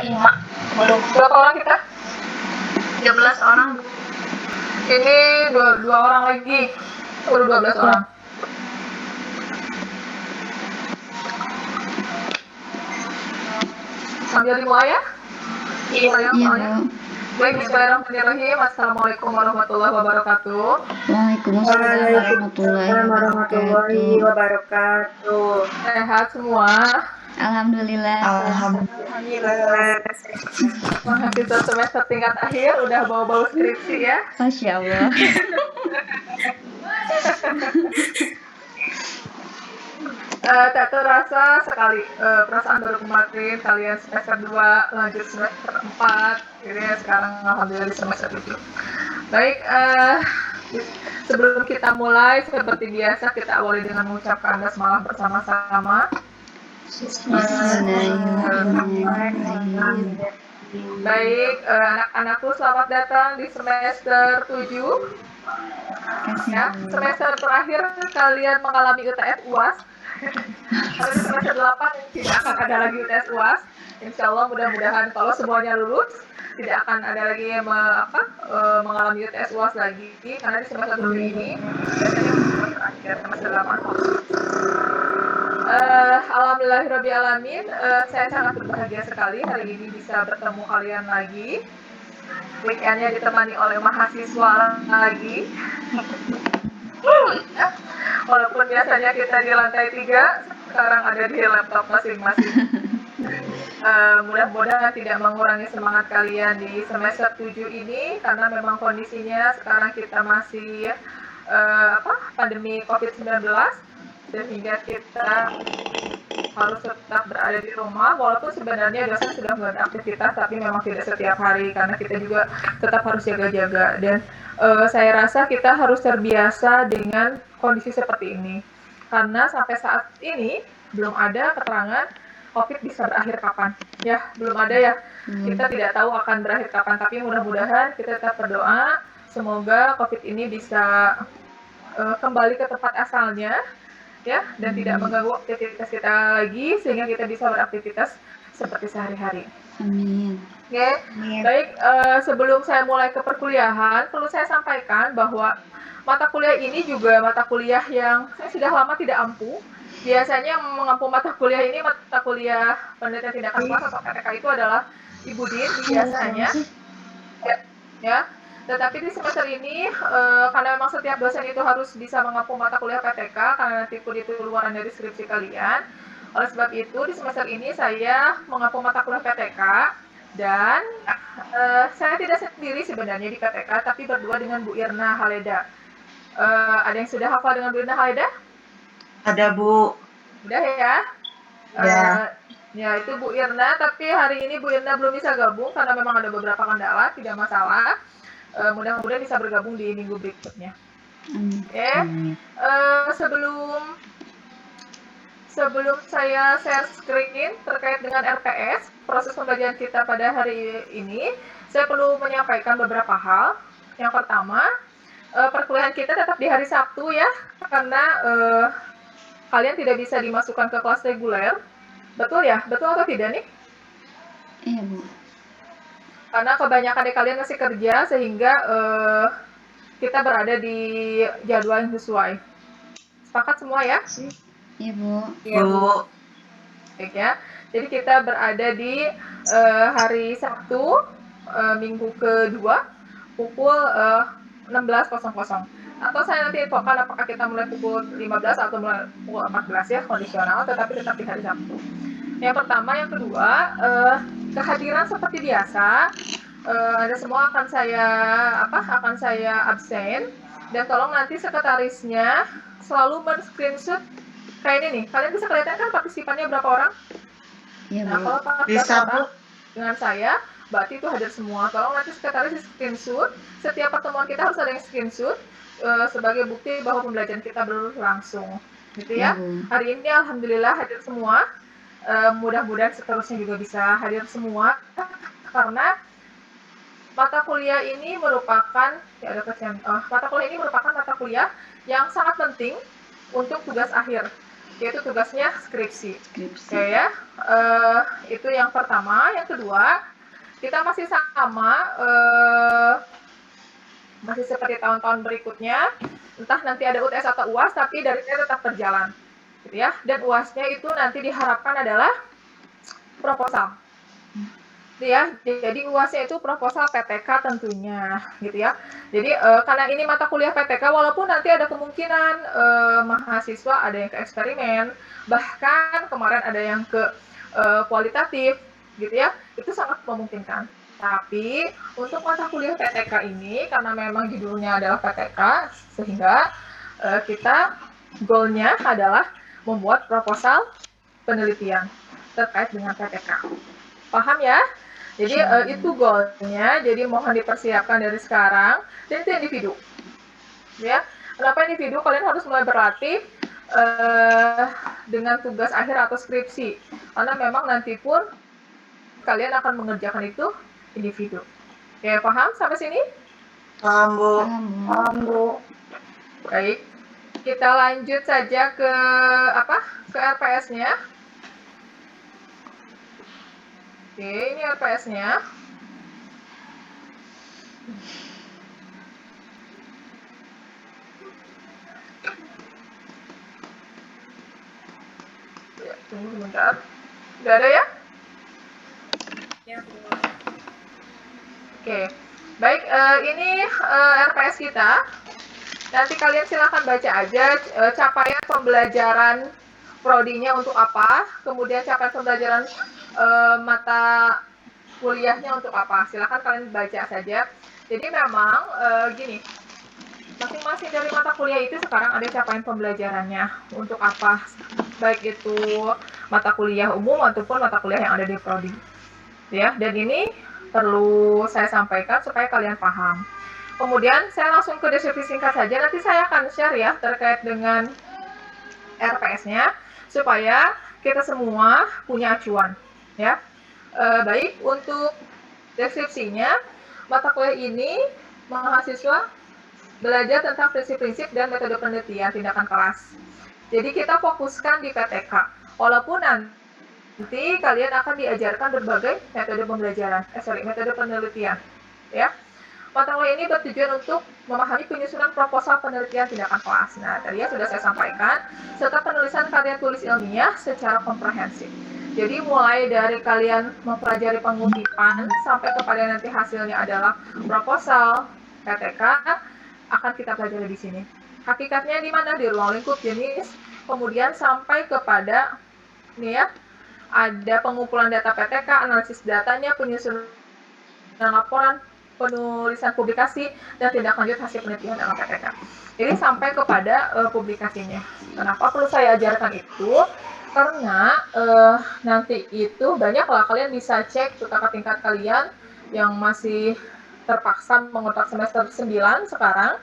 Belum. Berapa orang kita? 13 orang. Ini dua orang lagi. Udah 12 orang. Sambil dimulai ya? Iya, Bu. Baik, bismillahirrahmanirrahim. Assalamualaikum warahmatullahi wabarakatuh. Waalaikumsalam warahmatullahi wabarakatuh. Sehat semua. Alhamdulillah. Mahasiswa semester tingkat akhir udah bau-bau skripsi ya. Masya Allah. Tak terasa sekali perasaan baru kemarin kalian semester 2 lanjut semester 4 gitu ya, sekarang alhamdulillah di semester 7. Baik, sebelum kita mulai seperti biasa kita awali dengan mengucapkan basmalah bersama-sama. Baik, anak-anakku selamat datang di semester 7. Ya, semester terakhir kalian mengalami UTS UAS. Kalau di semester 8 tidak akan ada lagi UTS UAS. Insya Allah mudah-mudahan kalau semuanya lulus tidak akan ada lagi yang mengalami UTS UAS lagi, karena di semester 7 ini biasanya terakhir semester 8. Alhamdulillahirrabbilalamin, saya sangat berbahagia sekali hari ini bisa bertemu kalian lagi. Weekendnya ditemani oleh mahasiswa lagi. Walaupun biasanya kita di lantai 3, sekarang ada di laptop masing-masing. Mudah-mudahan tidak mengurangi semangat kalian di semester 7 ini, karena memang kondisinya sekarang kita masih pandemi COVID-19, sehingga kita harus tetap berada di rumah, walaupun sebenarnya dosen sudah beraktivitas, tapi memang tidak setiap hari, karena kita juga tetap harus jaga-jaga. Dan saya rasa kita harus terbiasa dengan kondisi seperti ini, karena sampai saat ini belum ada keterangan COVID bisa berakhir kapan. Ya, belum ada ya. Kita tidak tahu akan berakhir kapan, tapi mudah-mudahan kita tetap berdoa, semoga COVID ini bisa kembali ke tempat asalnya, ya, dan tidak mengganggu aktivitas kita lagi, sehingga kita bisa beraktivitas seperti sehari-hari. Amin. Oke, baik. Sebelum saya mulai ke perkuliahan, perlu saya sampaikan bahwa mata kuliah ini juga mata kuliah yang saya sudah lama tidak ampuh. Biasanya mengampu mata kuliah ini, mata kuliah penelitian tindakan kelas atau PTK itu adalah Ibu Din biasanya. Ya. Tetapi di semester ini, karena memang setiap dosen itu harus bisa mengampu mata kuliah PTK, karena nanti itu luaran dari skripsi kalian. Oleh sebab itu, di semester ini saya mengampu mata kuliah PTK, dan saya tidak sendiri sebenarnya di PTK, tapi berdua dengan Bu Irna Haleda. Ada yang sudah hafal dengan Bu Irna Haleda? Ada, Bu. Udah ya? Ya. Ya, itu Bu Irna, tapi hari ini Bu Irna belum bisa gabung, karena memang ada beberapa kendala, tidak masalah. Mudah-mudahan bisa bergabung di minggu berikutnya. Oke. Sebelum saya share screen terkait dengan RPS, proses pembelajaran kita pada hari ini, saya perlu menyampaikan beberapa hal. Yang pertama, perkuliahan kita tetap di hari Sabtu ya, karena kalian tidak bisa dimasukkan ke kelas reguler. Betul ya? Betul atau tidak nih? Iya, Bu. Karena kebanyakan dari kalian masih kerja, sehingga kita berada di jadwal yang sesuai. Sepakat semua ya? Iya, Bu. Iya, Bu. Baik ya. Jadi kita berada di hari Sabtu, minggu kedua, pukul 16.00. Atau saya nanti infokan apakah kita mulai pukul 15 atau mulai pukul 14 ya, kondisional, tetapi tetap di hari Sabtu. Yang pertama, yang kedua, kehadiran seperti biasa, Anda semua akan saya absen, dan tolong nanti sekretarisnya selalu men-screenshot kayak ini nih. Kalian bisa kelihatan kan partisipannya berapa orang? Iya, Nah, Bu. kalau 14 orang dengan saya, berarti itu hadir semua. Tolong nanti sekretaris screenshot. Setiap pertemuan kita harus ada yang screenshot sebagai bukti bahwa pembelajaran kita berlangsung. Gitu ya. Hari ini alhamdulillah hadir semua. Mudah-mudahan seterusnya juga bisa hadir semua, karena mata kuliah ini merupakan mata kuliah yang sangat penting untuk tugas akhir. yaitu tugasnya skripsi. Skripsi. Oke ya, itu yang pertama. Yang kedua, kita masih sama, masih seperti tahun-tahun berikutnya, entah nanti ada UTS atau UAS, tapi dari saya tetap berjalan, gitu ya. Dan UASnya itu nanti diharapkan adalah proposal, gitu ya. Jadi UASnya itu proposal PTK tentunya, gitu ya. Jadi karena ini mata kuliah PTK, walaupun nanti ada kemungkinan mahasiswa ada yang ke eksperimen, bahkan kemarin ada yang ke kualitatif, gitu ya, itu sangat memungkinkan. Tapi untuk mata kuliah PTK ini, karena memang judulnya adalah PTK, sehingga kita goalnya adalah membuat proposal penelitian terkait dengan PTK. Paham ya? Jadi itu goalnya, jadi mohon dipersiapkan dari sekarang, dan itu individu. Ya, kenapa individu? Kalian harus mulai berlatih dengan tugas akhir atau skripsi, karena memang nanti pun kalian akan mengerjakan itu individu. Oke, paham sampai sini? Paham, Bu. Paham, Bu. Baik, kita lanjut saja ke ke RPS-nya. Oke, ini RPS-nya. Ya, tunggu sebentar. Udah ada ya? Oke, baik. Ini RPS kita. Nanti kalian silahkan baca aja capaian pembelajaran prodinya untuk apa, kemudian capaian pembelajaran mata kuliahnya untuk apa. Silahkan kalian baca saja. Jadi memang gini, masing-masing dari mata kuliah itu sekarang ada capaian pembelajarannya untuk apa, baik itu mata kuliah umum ataupun mata kuliah yang ada di prodi. Ya, dan ini perlu saya sampaikan supaya kalian paham. Kemudian saya langsung ke deskripsi singkat saja, nanti saya akan share ya terkait dengan RPS-nya supaya kita semua punya acuan ya. Baik, untuk deskripsinya, mata kuliah ini mahasiswa belajar tentang prinsip-prinsip dan metode penelitian tindakan kelas. Jadi kita fokuskan di PTK, walaupun nanti kalian akan diajarkan berbagai metode pembelajaran, metode penelitian ya. Mata kuliah ini bertujuan untuk memahami penyusunan proposal penelitian tindakan kelas. Nah, tadi ya sudah saya sampaikan, serta penulisan karya tulis ilmiah secara komprehensif. Jadi mulai dari kalian mempelajari pengutipan sampai kepada nanti hasilnya adalah proposal PTK akan kita pelajari di sini. Hakikatnya di mana? Di ruang lingkup jenis, kemudian sampai kepada ini ya, ada pengumpulan data PTK, analisis datanya, penyusunan laporan, penulisan publikasi, dan tindak lanjut hasil penelitian dalam PTK. Jadi sampai kepada publikasinya. Kenapa perlu saya ajarkan itu? Karena nanti itu banyaklah kalian bisa cek kakak tingkat kalian yang masih terpaksa mengontrak semester 9 sekarang.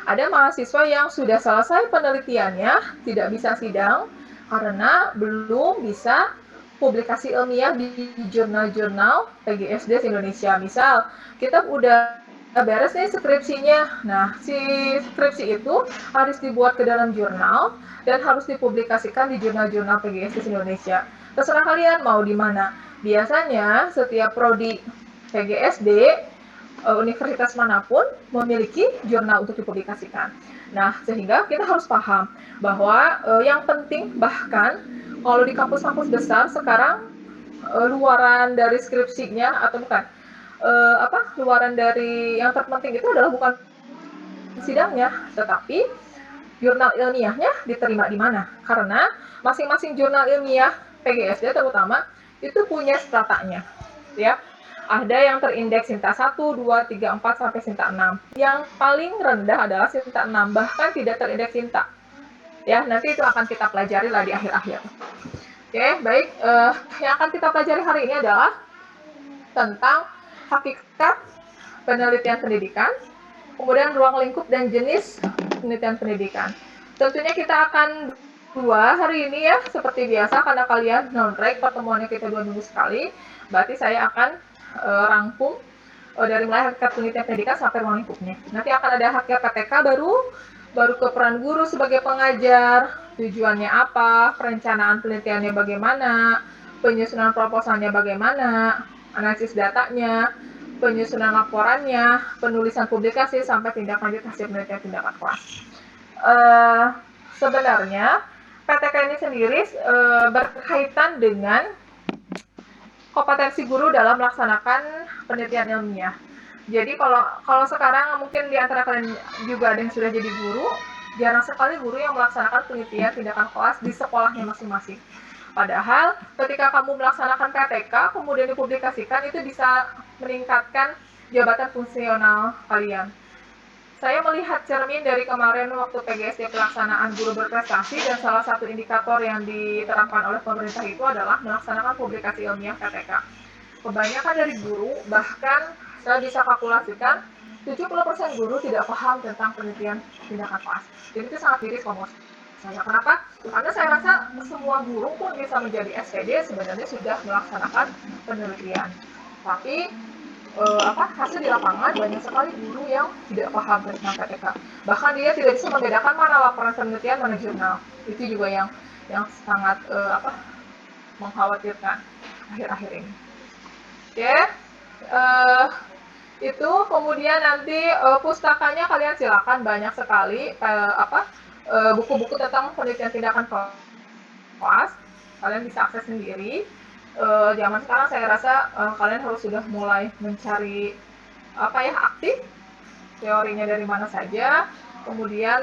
Ada mahasiswa yang sudah selesai penelitiannya, tidak bisa sidang, karena belum bisa publikasi ilmiah di jurnal-jurnal PGSD Indonesia. Misal, kita udah beres nih skripsinya. Nah, si skripsi itu harus dibuat ke dalam jurnal dan harus dipublikasikan di jurnal-jurnal PGSD Indonesia. Terserah kalian mau di mana. Biasanya setiap prodi PGSD universitas manapun memiliki jurnal untuk dipublikasikan. Nah, sehingga kita harus paham bahwa yang penting bahkan kalau di kampus-kampus besar sekarang luaran dari skripsinya atau bukan luaran dari yang terpenting itu adalah bukan sidangnya, tetapi jurnal ilmiahnya diterima di mana? Karena masing-masing jurnal ilmiah PGSD terutama itu punya stratanya, ya. Ada yang terindeks Sinta 1, 2, 3, 4 sampai Sinta 6. Yang paling rendah adalah Sinta 6, bahkan tidak terindeks Sinta. Ya, nanti itu akan kita pelajari lah di akhir-akhir. Oke, baik. Yang akan kita pelajari hari ini adalah tentang hakikat penelitian pendidikan, kemudian ruang lingkup dan jenis penelitian pendidikan. Tentunya kita akan dua hari ini ya, seperti biasa, karena kalian non-break, pertemuannya kita 2 minggu sekali, berarti saya akan rangkum dari mulai hakikat penelitian pendidikan sampai ruang lingkupnya. Nanti akan ada hakikat PTK baru ke peran guru sebagai pengajar, tujuannya apa, perencanaan penelitiannya bagaimana, penyusunan proposalnya bagaimana, analisis datanya, penyusunan laporannya, penulisan publikasi, sampai tindak lanjut hasil penelitian tindakan kelas. Sebenarnya PTK ini sendiri berkaitan dengan kompetensi guru dalam melaksanakan penelitian ilmiah. Jadi kalau sekarang mungkin di antara kalian juga ada yang sudah jadi guru, jarang sekali guru yang melaksanakan penelitian tindakan kelas di sekolahnya masing-masing. Padahal ketika kamu melaksanakan PTK kemudian dipublikasikan, itu bisa meningkatkan jabatan fungsional kalian. Saya melihat cermin dari kemarin waktu PGSD pelaksanaan guru berprestasi, dan salah satu indikator yang diterapkan oleh pemerintah itu adalah melaksanakan publikasi ilmiah PTK. Kebanyakan dari guru, bahkan saya bisa kalkulasikan 70% guru tidak paham tentang penelitian tindakan kelas. Jadi itu sangat miris kalau saya. Kenapa? Karena saya rasa semua guru pun bisa menjadi SPD sebenarnya sudah melaksanakan penelitian. Tapi hasil di lapangan banyak sekali guru yang tidak paham tentang PTK. Bahkan dia tidak bisa membedakan mana laporan penelitian, mana jurnal. Itu juga yang sangat mengkhawatirkan akhir-akhir ini. Oke. Itu kemudian nanti pustakanya kalian silakan, banyak sekali buku-buku tentang penelitian tindakan kelas. Kalian bisa akses sendiri. Zaman sekarang saya rasa kalian harus sudah mulai mencari aktif teorinya dari mana saja, kemudian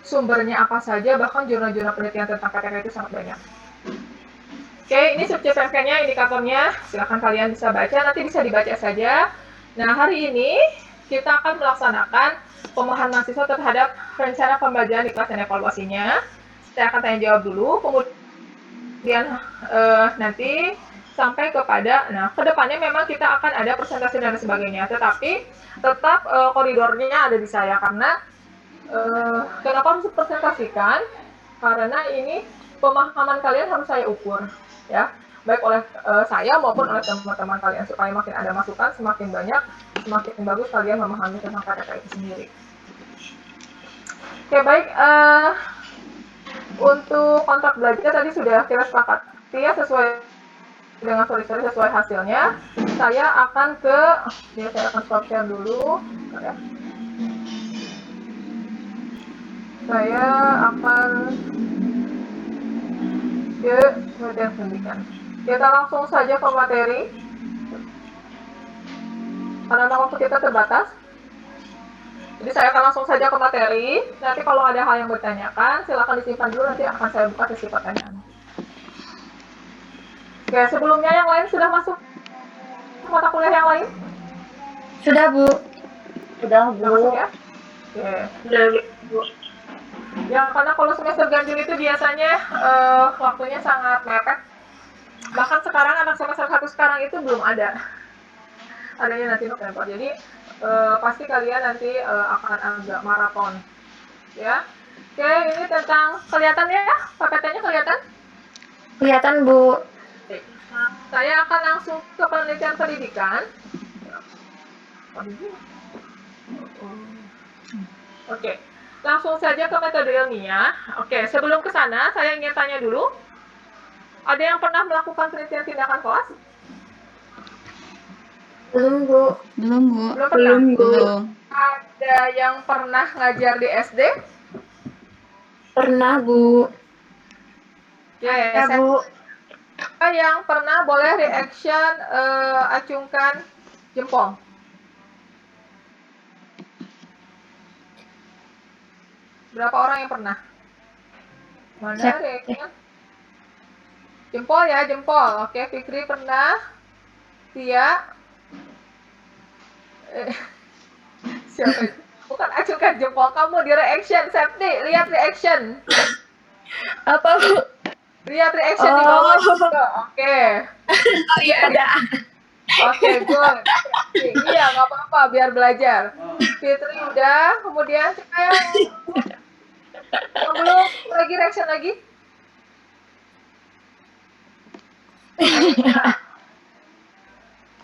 sumbernya apa saja, bahkan jurnal-jurnal penelitian tentang PTK itu sangat banyak. Oke, ini subjek PMK-nya, indikatornya, silahkan kalian bisa baca, nanti bisa dibaca saja. Nah, hari ini kita akan melaksanakan pemahaman mahasiswa terhadap rencana pembelajaran di kelas dan evaluasinya. Saya akan tanya jawab dulu, kemudian nanti sampai kepada, kedepannya memang kita akan ada presentasi dan sebagainya, tetapi tetap koridornya ada di saya, karena kenapa harus presentasikan? Karena ini pemahaman kalian harus saya ukur, ya, baik oleh saya maupun oleh teman-teman kalian, supaya makin ada masukan, semakin banyak, semakin bagus kalian memahami tentang PTK itu sendiri. Oke, baik. Untuk kontrak belajar tadi sudah kita sepakati ya, sesuai dengan sesuai hasilnya. Saya akan stop share dulu. Saya akan ke media pendidikan. Kita langsung saja ke materi. Karena waktu kita terbatas. Jadi saya akan langsung saja ke materi. Nanti kalau ada hal yang bertanyakan, silakan disimpan dulu, nanti akan saya buka sesi pertanyaan. Oke, sebelumnya yang lain sudah masuk mata kuliah yang lain? Sudah, Bu. Sudah, Bu. Sudah masuk ya? Oke. Sudah, Bu. Ya, karena kalau semester ganjil itu biasanya waktunya sangat mepet. Bahkan sekarang anak semester 1 sekarang itu belum ada. Adanya nanti November. Jadi pasti kalian nanti akan agak maraton, ya. Oke, ini tentang kelihatan ya, PPT-nya kelihatan? Kelihatan, Bu. Oke. Saya akan langsung ke penelitian pendidikan. Oke, langsung saja ke metode ilmiah. Oke, sebelum ke sana, saya ingin tanya dulu. Ada yang pernah melakukan penelitian tindakan kelas? Belum, Bu. Belum, Bu. Belum pernah? Belum. Ada yang pernah ngajar di SD? Pernah, Bu. Ya, Bu. Yang pernah boleh reaction acungkan jempol. Berapa orang yang pernah? Mana reaction? Jempol ya, jempol. Oke, Fikri pernah. Tia. Siapa itu? Bukan acungkan jempol, kamu di reaction, Septi, lihat reaction. Apa, Bu? Lihat reaction di bawah juga. Oke. Oh, iya ada. Oke, good. Iya, nggak apa-apa, biar belajar. Fitri udah, kemudian siapa yang belum lagi reaction lagi?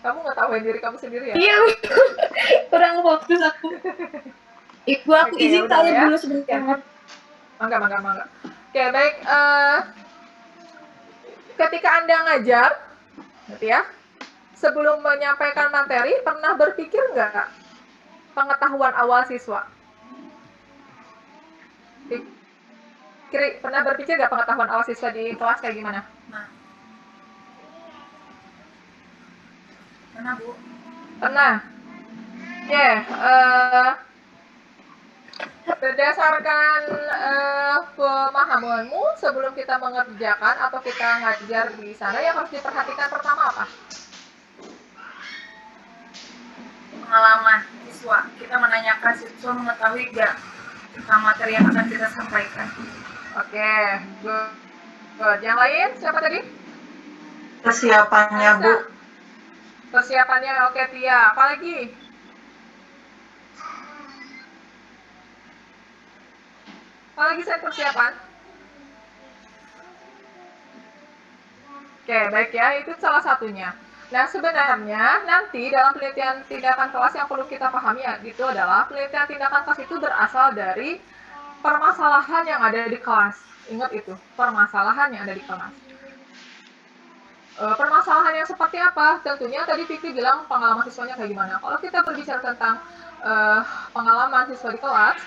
Kamu nggak tahuin diri kamu sendiri ya? Iya, kurang fokus aku. Ibu, aku Oke, izin udah tanya ya. dulu sebentar. Mangga. Oke, baik. Ketika Anda ngajar, gitu ya, sebelum menyampaikan materi, pernah berpikir nggak pengetahuan awal siswa? Pernah berpikir nggak pengetahuan awal siswa di kelas kayak gimana? Mana, Bu? Pernah. Oke, berdasarkan pemahamanmu sebelum kita mengerjakan atau kita ngajar di sana, yang harus diperhatikan pertama apa? Pengalaman siswa. Kita menanyakan siswa mengetahui nggak tentang materi yang akan kita sampaikan. Oke, good. Yang lain siapa tadi? Persiapannya, Bu. Persiapannya, oke Tia. Apalagi? Apalagi saya persiapan? Oke, baik ya. Itu salah satunya. Nah, sebenarnya nanti dalam penelitian tindakan kelas yang perlu kita pahami itu adalah penelitian tindakan kelas itu berasal dari permasalahan yang ada di kelas. Ingat itu, permasalahan yang ada di kelas. Permasalahan yang seperti apa? Tentunya tadi Fikri bilang pengalaman siswanya kayak gimana. Kalau kita berbicara tentang pengalaman siswa di kelas,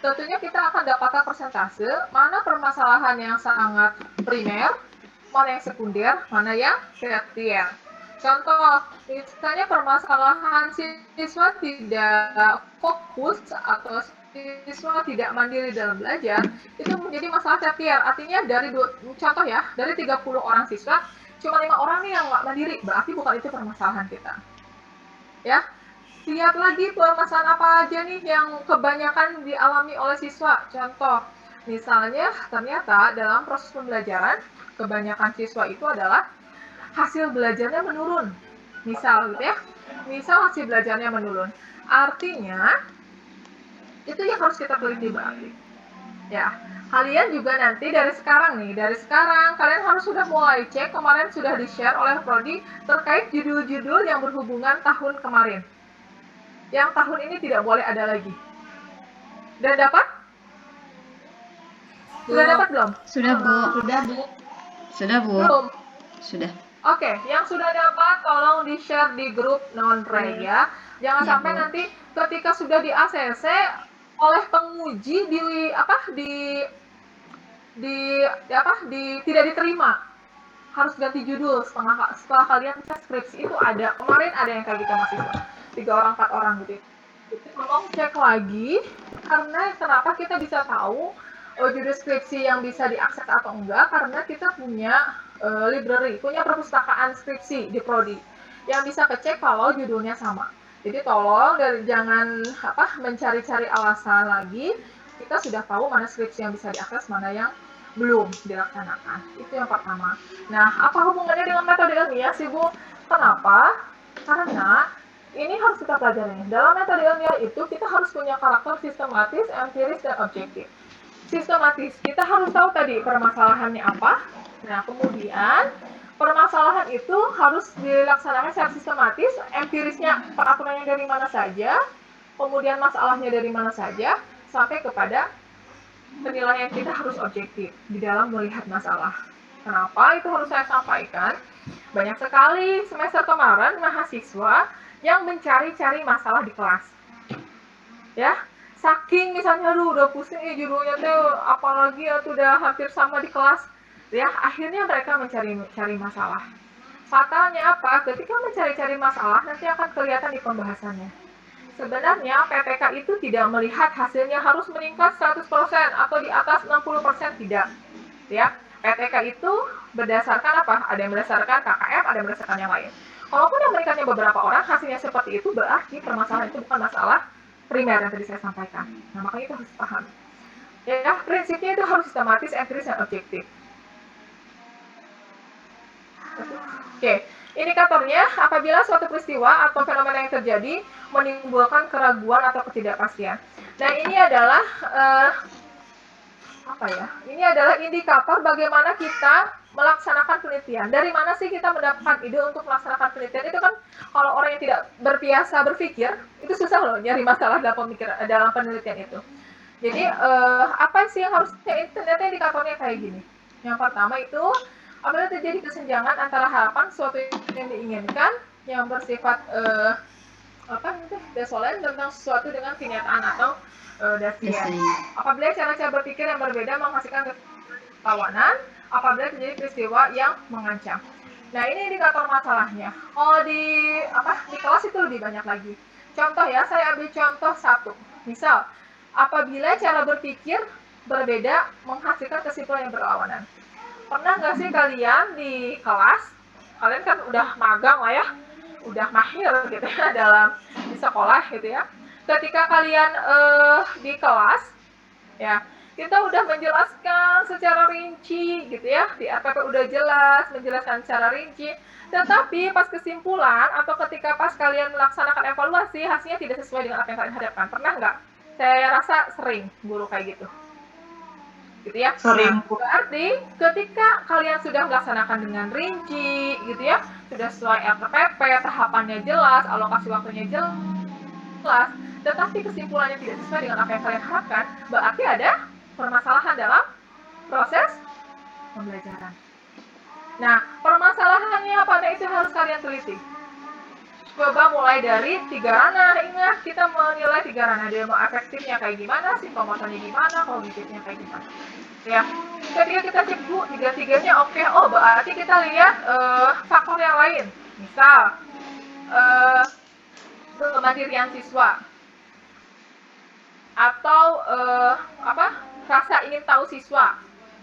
tentunya kita akan dapatkan persentase mana permasalahan yang sangat primer, mana yang sekunder, mana yang tersier. Contoh, misalnya permasalahan siswa tidak fokus atau siswa tidak mandiri dalam belajar, itu menjadi masalah tersier. Artinya dari contoh ya, dari 30 orang siswa, cuma 5 orang nih yang nggak mandiri, berarti bukan itu permasalahan kita. Ya, lihat lagi permasalahan apa aja nih yang kebanyakan dialami oleh siswa. Contoh, misalnya ternyata dalam proses pembelajaran, kebanyakan siswa itu adalah hasil belajarnya menurun. Misal gitu ya, misal hasil belajarnya menurun. Artinya, itu yang harus kita teliti berarti. Ya, kalian juga nanti dari sekarang kalian harus sudah mulai cek, kemarin sudah di-share oleh Prodi terkait judul-judul yang berhubungan tahun kemarin. Yang tahun ini tidak boleh ada lagi. Dan dapat? Sudah dapat belum? Sudah, Bu. Sudah, Bu. Belum. Sudah. Oke, yang sudah dapat tolong di-share di grup non-reg ya. Jangan Ya, sampai Bu. nanti ketika sudah di ACC oleh penguji tidak diterima. Harus ganti judul setelah kalian tes skripsi itu ada. Kemarin ada yang kayak gitu mahasiswa. 3 orang, 4 orang gitu. Tolong cek lagi karena kenapa kita bisa tahu judul skripsi yang bisa diakses atau enggak, karena kita punya library, punya perpustakaan skripsi di Prodi yang bisa kecek kalau judulnya sama. Jadi tolong jangan mencari-cari alasan lagi. Kita sudah tahu mana skripsi yang bisa diakses, mana yang belum dilaksanakan. Itu yang pertama. Nah, apa hubungannya dengan metode ilmiah sih, Bu? Kenapa? Karena ini harus kita pelajari. Dalam metode ilmiah itu kita harus punya karakter sistematis, empiris, dan objektif. Sistematis, kita harus tahu tadi permasalahannya apa. Nah, kemudian permasalahan itu harus dilaksanakan secara sistematis, empirisnya peraturannya dari mana saja, kemudian masalahnya dari mana saja, sampai kepada penilaian kita harus objektif di dalam melihat masalah. Kenapa itu harus saya sampaikan? Banyak sekali semester kemarin mahasiswa yang mencari-cari masalah di kelas. Ya, saking misalnya udah pusing judulnya tuh apalagi ya udah hampir sama di kelas. Ya, akhirnya mereka mencari masalah. Fatalnya apa? Ketika mencari-cari masalah nanti akan kelihatan di pembahasannya. Sebenarnya PPK itu tidak melihat hasilnya harus meningkat 100% atau di atas 60%, tidak. Ya, PPK itu berdasarkan apa? Ada yang berdasarkan KKM, ada yang berdasarkan yang lain. Kalaupun yang meningkatnya beberapa orang, hasilnya seperti itu, berarti permasalahan itu bukan masalah primer yang tadi saya sampaikan. Nah, makanya itu harus paham. Ya, prinsipnya itu harus sistematis, empiris, dan objektif. Oke. Indikatornya, apabila suatu peristiwa atau fenomena yang terjadi menimbulkan keraguan atau ketidakpastian. Nah, ini adalah Ini adalah indikator bagaimana kita melaksanakan penelitian. Dari mana sih kita mendapatkan ide untuk melaksanakan penelitian? Itu kan kalau orang yang tidak berbiasa berpikir, itu susah loh nyari masalah dalam penelitian itu. Jadi apa sih yang harusnya ternyata indikatornya kayak gini. Yang pertama itu apabila terjadi kesenjangan antara harapan suatu yang diinginkan yang bersifat desolen tentang sesuatu dengan kenyataan atau dasian. Apabila cara-cara berpikir yang berbeda menghasilkan ketawanan, apabila terjadi peristiwa yang mengancam. Nah, ini indikator masalahnya. Kalau di kelas itu lebih banyak lagi. Contoh ya, saya ambil contoh satu. Misal, apabila cara berpikir berbeda menghasilkan kesimpulan yang berlawanan. Pernah nggak sih kalian di kelas, kalian kan udah magang lah ya, udah mahir gitu ya di sekolah gitu ya. Ketika kalian di kelas, ya kita udah menjelaskan secara rinci gitu ya, di RPP udah jelas menjelaskan secara rinci, tetapi pas kesimpulan atau ketika pas kalian melaksanakan evaluasi hasilnya tidak sesuai dengan apa yang kalian hadapkan. Pernah nggak? Saya rasa sering guru kayak gitu ya. Sering. Nah, berarti ketika kalian sudah melaksanakan dengan rinci gitu ya, sudah sesuai RPP, tahapannya jelas, alokasi waktunya jelas, tetapi kesimpulannya tidak sesuai dengan apa yang kalian harapkan, berarti ada permasalahan dalam proses pembelajaran. Nah, permasalahannya pada itu harus kalian teliti. Coba mulai dari 3 ranah. Ingat, kita menilai 3 ranah. Demo efektifnya kayak gimana, psikomotornya gimana, kognitifnya kayak gimana. Ya, ketika kita cek bu, 3-3-nya oke. Oh, berarti kita lihat faktor yang lain. Misal, kemandirian siswa. Atau rasa ingin tahu siswa.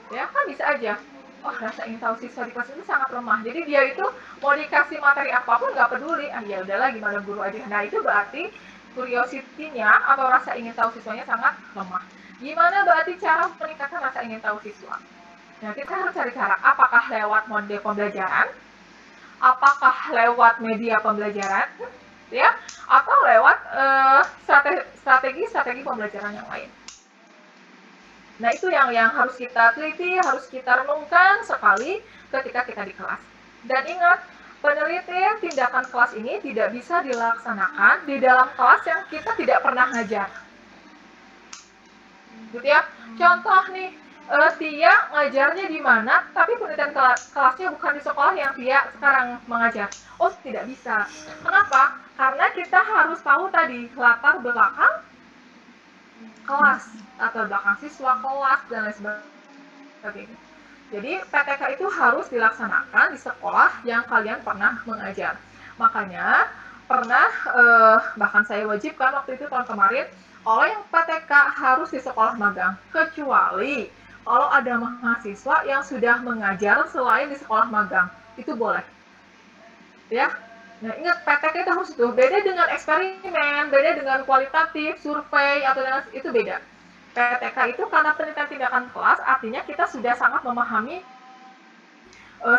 Ya, kan bisa aja. Oh, rasa ingin tahu siswa di kelas itu sangat lemah. Jadi dia itu mau dikasih materi apapun nggak peduli. Ya udahlah, gimana guru aja. Nah, itu berarti curiosity-nya atau rasa ingin tahu siswanya sangat lemah. Gimana berarti cara meningkatkan rasa ingin tahu siswa? Nah, kita harus cari cara. Apakah lewat mode pembelajaran? Apakah lewat media pembelajaran? Ya, atau lewat strategi pembelajaran yang lain. Nah, itu yang harus kita teliti, harus kita renungkan sekali ketika kita di kelas. Dan ingat, penelitian tindakan kelas ini tidak bisa dilaksanakan di dalam kelas yang kita tidak pernah ngajar. Gitu ya. Contoh nih, Tia ngajarnya di mana, tapi penelitian kelasnya bukan di sekolah yang Tia sekarang mengajar. Oh, tidak bisa. Kenapa? Karena kita harus tahu tadi latar belakang kelas, latar belakang siswa, kelas, dan lain sebagainya. Jadi, PTK itu harus dilaksanakan di sekolah yang kalian pernah mengajar. Makanya, bahkan saya wajibkan waktu itu tahun kemarin, kalau yang PTK harus di sekolah magang, kecuali kalau ada mahasiswa yang sudah mengajar selain di sekolah magang, itu boleh. Ya, nah ingat PTK itu harus itu, beda dengan eksperimen, beda dengan kualitatif, survei, atau itu beda. PTK itu karena penelitian tindakan kelas, artinya kita sudah sangat memahami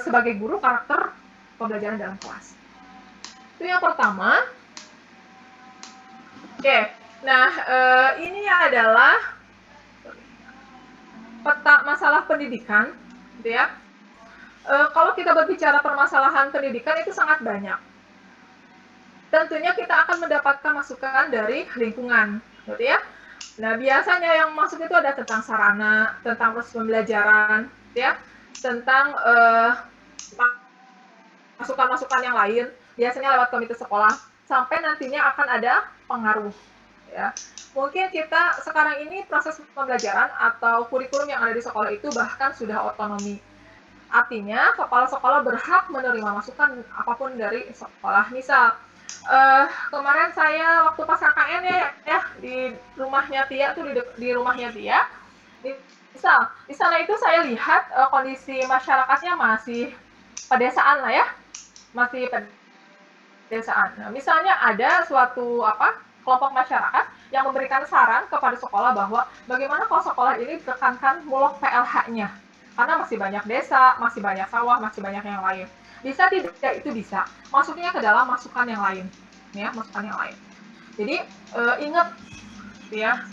sebagai guru karakter pembelajaran dalam kelas. Itu yang pertama. Oke, nah ini adalah peta masalah pendidikan, gitu ya. Kalau kita berbicara permasalahan pendidikan itu sangat banyak. Tentunya kita akan mendapatkan masukan dari lingkungan, gitu ya. Nah, biasanya yang masuk itu ada tentang sarana, tentang proses pembelajaran, ya, tentang masukan-masukan yang lain, biasanya lewat komite sekolah, sampai nantinya akan ada pengaruh, ya. Mungkin kita sekarang ini proses pembelajaran atau kurikulum yang ada di sekolah itu bahkan sudah otonomi. Artinya, kepala sekolah berhak menerima masukan apapun dari sekolah. Misal, kemarin saya waktu pas KKN ya di rumahnya Tia tuh di rumahnya Tia. Misal, di sana itu saya lihat kondisi masyarakatnya masih pedesaan lah ya, masih pedesaan. Nah, misalnya ada suatu kelompok masyarakat yang memberikan saran kepada sekolah bahwa bagaimana kalau sekolah ini ditekankan mulok PLH-nya, karena masih banyak desa, masih banyak sawah, masih banyak yang lain. Bisa tidak? Itu bisa. Masuknya ke dalam masukan yang lain, ya, masukan yang lain. Jadi ingat, ya,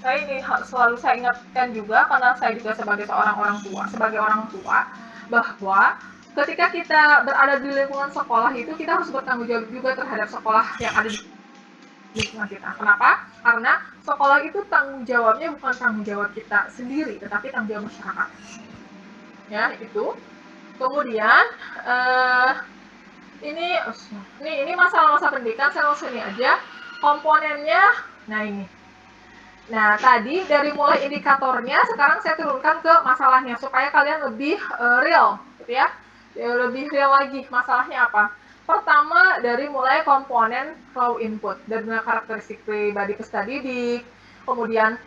selalu saya ingatkan juga karena saya juga sebagai orang tua bahwa ketika kita berada di lingkungan sekolah itu kita harus bertanggung jawab juga terhadap sekolah yang ada di lingkungan kita. Kenapa? Karena sekolah itu tanggung jawabnya bukan tanggung jawab kita sendiri, tetapi tanggung jawab masyarakat. Ya, itu. Kemudian ini masalah-masalah pendidikan, saya langsung ini aja. Komponennya, nah ini. Nah, tadi dari mulai indikatornya, sekarang saya turunkan ke masalahnya supaya kalian lebih real, gitu ya. Lebih real lagi masalahnya apa. Pertama, dari mulai komponen raw input, dari karakteristik pribadi peserta didik, kemudian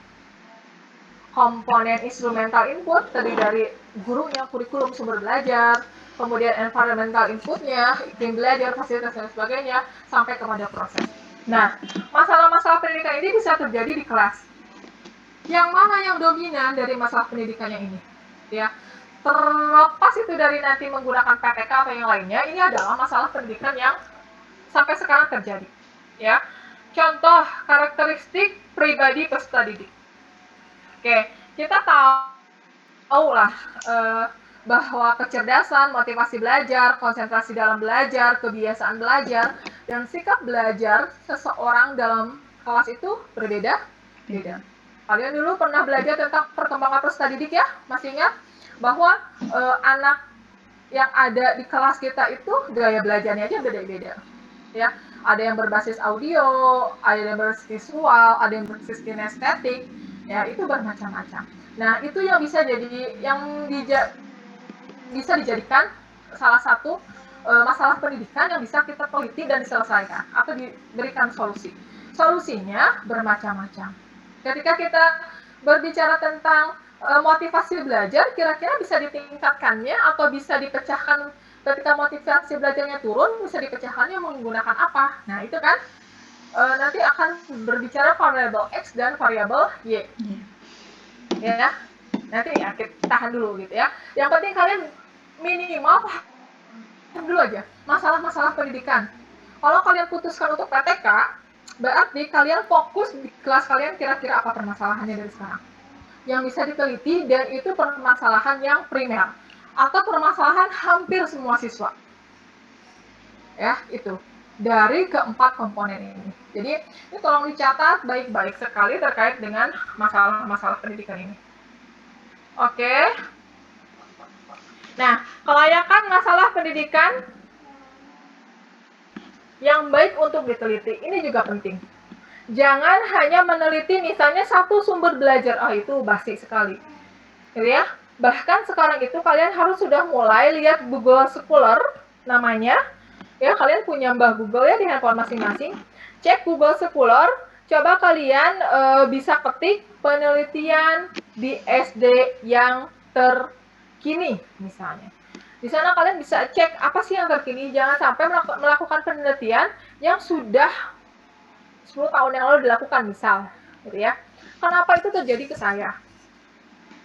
komponen instrumental input, tadi dari gurunya, kurikulum, sumber belajar, kemudian environmental inputnya, iklim belajar, fasilitas, dan sebagainya, sampai kepada proses. Nah, masalah-masalah pendidikan ini bisa terjadi di kelas. Yang mana yang dominan dari masalah pendidikannya ini? Ya, terlepas itu dari nanti menggunakan PPK atau yang lainnya, ini adalah masalah pendidikan yang sampai sekarang terjadi. Ya, contoh karakteristik pribadi peserta didik. Oke, kita tahu lah bahwa kecerdasan, motivasi belajar, konsentrasi dalam belajar, kebiasaan belajar, dan sikap belajar seseorang dalam kelas itu berbeda. Kalian dulu pernah belajar tentang perkembangan peserta didik ya? Masih ingat bahwa anak yang ada di kelas kita itu gaya belajarnya aja beda-beda. Ya, ada yang berbasis audio, ada yang berbasis visual, ada yang berbasis kinestetik, ya itu bermacam-macam. Nah, itu yang bisa dijadikan salah satu masalah pendidikan yang bisa kita teliti dan diselesaikan atau diberikan solusi. Solusinya bermacam-macam. Ketika kita berbicara tentang motivasi belajar, kira-kira bisa ditingkatkannya atau bisa dipecahkan ketika motivasi belajarnya turun, bisa dipecahkannya menggunakan apa? Nah, itu kan nanti akan berbicara variabel X dan variabel Y. Ya, nanti ya kita tahan dulu gitu ya. Yang penting kalian minimal paham dulu aja masalah-masalah pendidikan. Kalau kalian putuskan untuk PTK, berarti kalian fokus di kelas kalian kira-kira apa permasalahannya dari sekarang. Yang bisa diteliti dan itu permasalahan yang primer atau permasalahan hampir semua siswa. Ya, itu. Dari keempat komponen ini. Jadi, ini tolong dicatat baik-baik sekali terkait dengan masalah-masalah pendidikan ini. Oke. Nah, kelayakan masalah pendidikan yang baik untuk diteliti. Ini juga penting. Jangan hanya meneliti misalnya satu sumber belajar. Itu basi sekali. Gitu ya. Bahkan sekarang itu kalian harus sudah mulai lihat Google Scholar namanya. Ya, kalian punya Mbah Google ya di handphone masing-masing. Cek Google Scholar, coba kalian bisa ketik penelitian di SD yang terkini misalnya. Di sana kalian bisa cek apa sih yang terkini, jangan sampai melakukan penelitian yang sudah 10 tahun yang lalu dilakukan misal, gitu ya. Kenapa itu terjadi ke saya?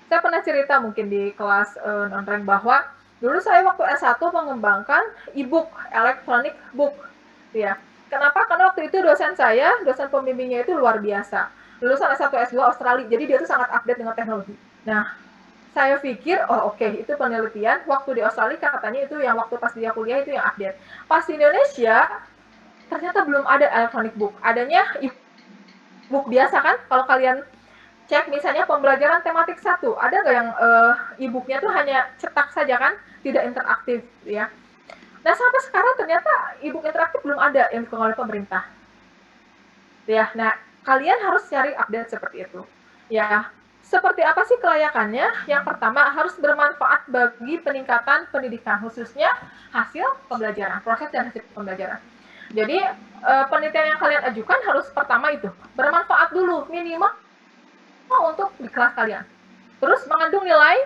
Saya pernah cerita mungkin di kelas non-rank bahwa dulu saya waktu S1 mengembangkan e-book, electronic book, ya. Kenapa? Karena waktu itu dosen pembimbingnya itu luar biasa. Lulusan S1, S2 Australia, jadi dia tuh sangat update dengan teknologi. Nah, saya pikir, itu penelitian, waktu di Australia katanya itu yang waktu pas dia kuliah itu yang update. Pas di Indonesia, ternyata belum ada electronic book. Adanya e-book biasa kan, kalau kalian cek misalnya pembelajaran tematik 1, ada nggak yang e-booknya tuh hanya cetak saja kan, tidak interaktif ya. Nah sampai sekarang ternyata e-book interaktif belum ada yang dikeluarkan oleh pemerintah. Ya, nah kalian harus cari update seperti itu. Ya, seperti apa sih kelayakannya? Yang pertama harus bermanfaat bagi peningkatan pendidikan khususnya hasil pembelajaran, proses dan hasil pembelajaran. Jadi penelitian yang kalian ajukan harus pertama itu bermanfaat dulu minimal untuk di kelas kalian. Terus mengandung nilai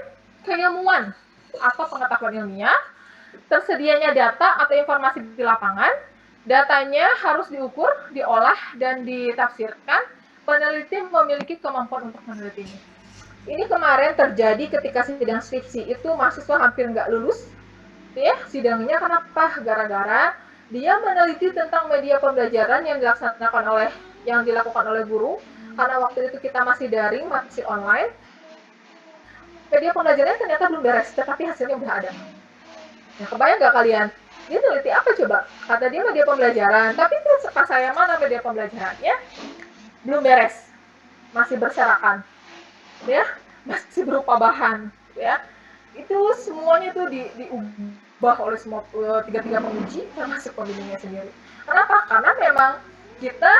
keilmuan atau pengetahuan ilmiah, tersedianya data atau informasi di lapangan, datanya harus diukur, diolah, dan ditafsirkan. Peneliti memiliki kemampuan untuk menelitinya. Ini kemarin terjadi ketika sidang skripsi itu mahasiswa hampir nggak lulus. Ya, sidangnya kenapa? Gara-gara dia meneliti tentang media pembelajaran yang dilakukan oleh guru. Karena waktu itu kita masih daring, masih online, media pembelajarannya ternyata belum beres, tetapi hasilnya udah ada. Nah, kebayang nggak kalian? Dia teliti apa coba? Kata dia media pembelajaran, tapi sepasaya mana media pembelajarannya belum beres, masih berserakan, ya, masih berupa bahan, ya. Itu semuanya tuh diubah oleh semua tiga penguji termasuk pembimbingnya sendiri. Kenapa? Karena memang kita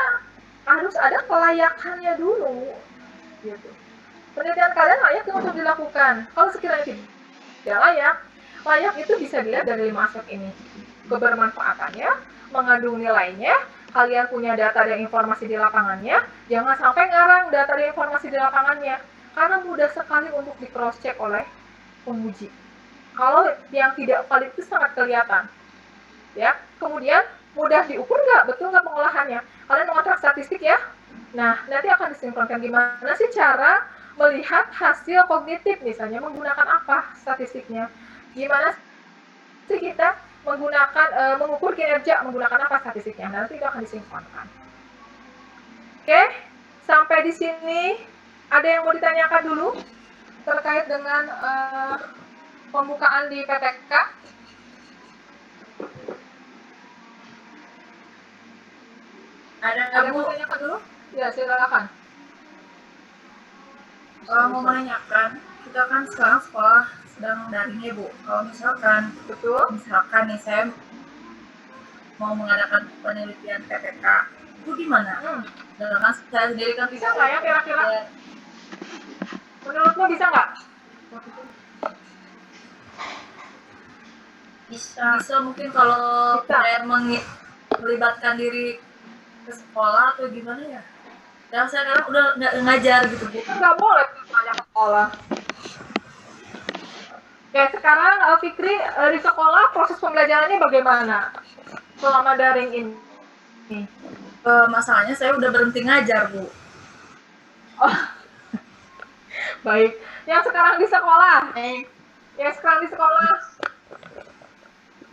harus ada kelayakannya dulu, gitu. Penelitian kalian layak untuk dilakukan. Kalau sekiranya tidak layak, layak itu bisa dilihat dari 5 aspek ini. Kebermanfaatannya, mengandung nilainya, kalian punya data dan informasi di lapangannya, jangan sampai ngarang data dan informasi di lapangannya, karena mudah sekali untuk di cross check oleh penguji. Kalau yang tidak valid itu sangat kelihatan, ya. Kemudian mudah diukur nggak, betul nggak pengolahannya? Kalian mengontrak statistik ya. Nah, nanti akan disinkronkan gimana sih cara melihat hasil kognitif, misalnya menggunakan apa statistiknya? Gimana sih kita menggunakan mengukur kinerja menggunakan apa statistiknya? Nanti itu akan disinkronkan. Oke, sampai di sini ada yang mau ditanyakan dulu terkait dengan pembukaan di PTK? Ada Ada yang Bu, mau ditanyakan dulu? Ya, silakan. mau menanyakan, kita kan sekarang sekolah sedang daring ya Bu. Kalau misalkan nih saya mau mengadakan penelitian PPK, itu gimana? Dengan saya sendiri kan Bisa nggak ya kira-kira? Menurutmu bisa nggak? Bisa mungkin kalau saya melibatkan diri ke sekolah atau gimana ya? Dan saya sekarang udah nggak ngajar gitu Bu. Nggak boleh banyak sekolah. Ya, sekarang Fikri di sekolah proses pembelajarannya bagaimana selama daring ini? Masalahnya saya udah berhenti ngajar Bu. Oh, baik. Yang sekarang di sekolah? Yang sekarang di sekolah?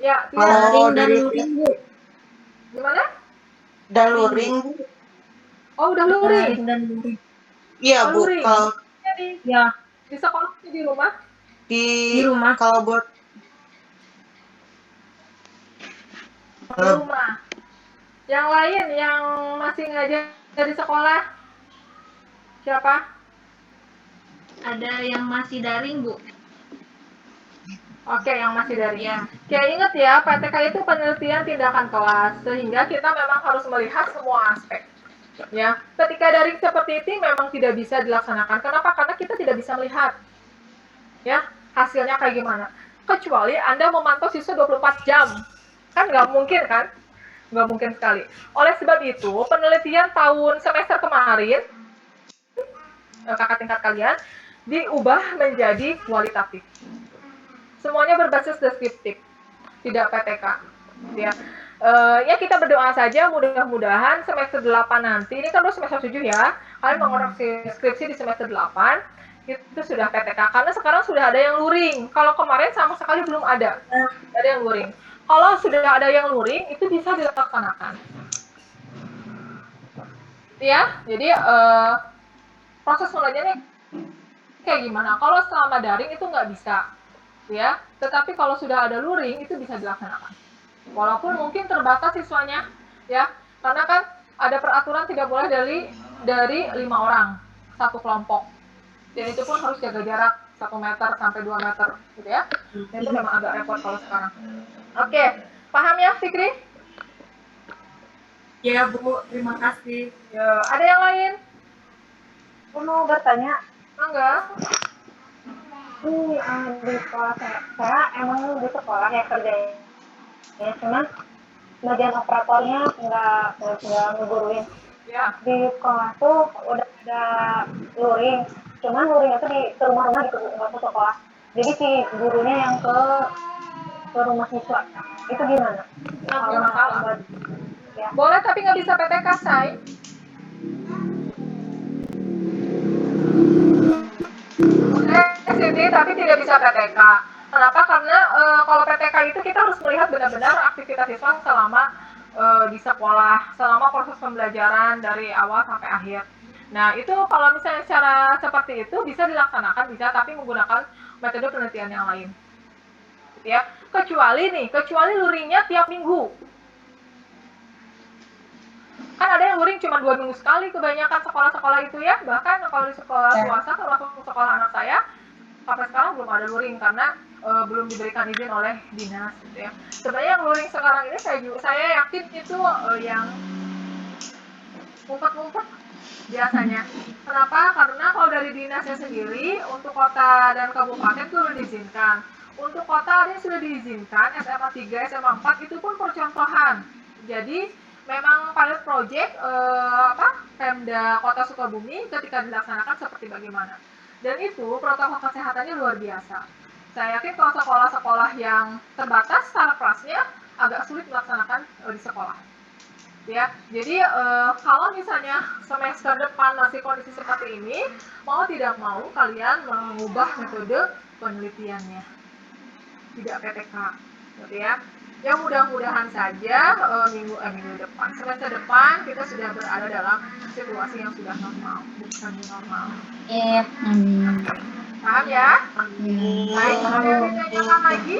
Ya, Kalau dan dari luring Bu. Gimana? dan luring, Bu. Oh, udah luring. Iya, Oh, Bu. luring. Kalau Jadi, ya, di sekolah di rumah? di rumah, kalau buat Di rumah. Yang lain yang masih ngajar di sekolah? Siapa? Ada yang masih daring, Bu. Oke, yang masih daring. Ya. Oke, ingat ya, PTK itu penelitian tindakan kelas, sehingga kita memang harus melihat semua aspek. Ya, ketika daring seperti itu memang tidak bisa dilaksanakan. Kenapa? Karena kita tidak bisa melihat, ya, hasilnya kayak gimana. Kecuali Anda memantau siswa 24 jam. Kan nggak mungkin kan? Nggak mungkin sekali. Oleh sebab itu, penelitian tahun semester kemarin, kakak tingkat kalian, diubah menjadi kualitatif. Semuanya berbasis deskriptif, tidak PTK. Ya, ya kita berdoa saja mudah-mudahan semester 8 nanti, ini kan udah semester 7 ya, kalian mengoreksi skripsi di semester 8, itu sudah PTK, karena sekarang sudah ada yang luring. Kalau kemarin sama sekali belum ada yang luring. Kalau sudah ada yang luring, itu bisa dilaksanakan. Ya, jadi proses penelitiannya kayak gimana? Kalau selama daring itu nggak bisa, ya. Tetapi kalau sudah ada luring itu bisa dilaksanakan. Walaupun mungkin terbatas siswanya, ya, karena kan ada peraturan tidak boleh dari 5 orang satu kelompok. Dan itu pun harus jaga jarak 1 meter sampai 2 meter, gitu ya. Dan itu memang agak repot kalau sekarang. Oke, paham ya, Fikri? Ya Bu, terima kasih. Ya, ada yang lain? Aku mau bertanya, Enggak? ini di sekolah saya emang di sekolah ya kerjanya, ya cuman bagian operatornya nggak ngeguruin. Ya. Di sekolah tuh udah ada luring, cuman luringnya tuh ke rumah-rumah gitu, nggak ke sekolah. Jadi si gurunya yang ke rumah siswa. Itu gimana? Nggak masalah. Ya. Boleh tapi nggak bisa PTK, say. Sini tapi tidak bisa PTK. Kenapa? Karena kalau PTK itu kita harus melihat benar-benar aktivitas siswa selama di sekolah, selama proses pembelajaran dari awal sampai akhir. Nah, itu kalau misalnya cara seperti itu bisa dilaksanakan, bisa, tapi menggunakan metode penelitian yang lain. Ya, kecuali luringnya tiap minggu. cuma 2 minggu sekali kebanyakan sekolah-sekolah itu ya. Bahkan kalau di sekolah swasta, kalau aku sekolah anak saya, sampai sekarang belum ada luring karena belum diberikan izin oleh dinas gitu ya. Sebenarnya yang luring sekarang ini saya yakin itu yang ngumpet-ngumpet biasanya. Kenapa? Karena kalau dari dinasnya sendiri untuk kota dan kabupaten itu sudah diizinkan. Untuk kota ada yang sudah diizinkan SMA 3, SMA 4 itu pun percontohan. Jadi memang pilot project Pemda Kota Sukabumi ketika dilaksanakan seperti bagaimana. Dan itu protokol kesehatannya luar biasa. Saya yakin kalau sekolah-sekolah yang terbatas secara kelasnya agak sulit melaksanakan di sekolah. Ya, jadi kalau misalnya semester depan masih kondisi seperti ini, mau tidak mau kalian mengubah metode penelitiannya, tidak PTK, gitu ya. Ya mudah-mudahan saja minggu depan, semester depan kita sudah berada dalam situasi yang sudah normal, bukan normal. Amin. Paham ya? Ya. Baik, ada yang ditanyakan lagi?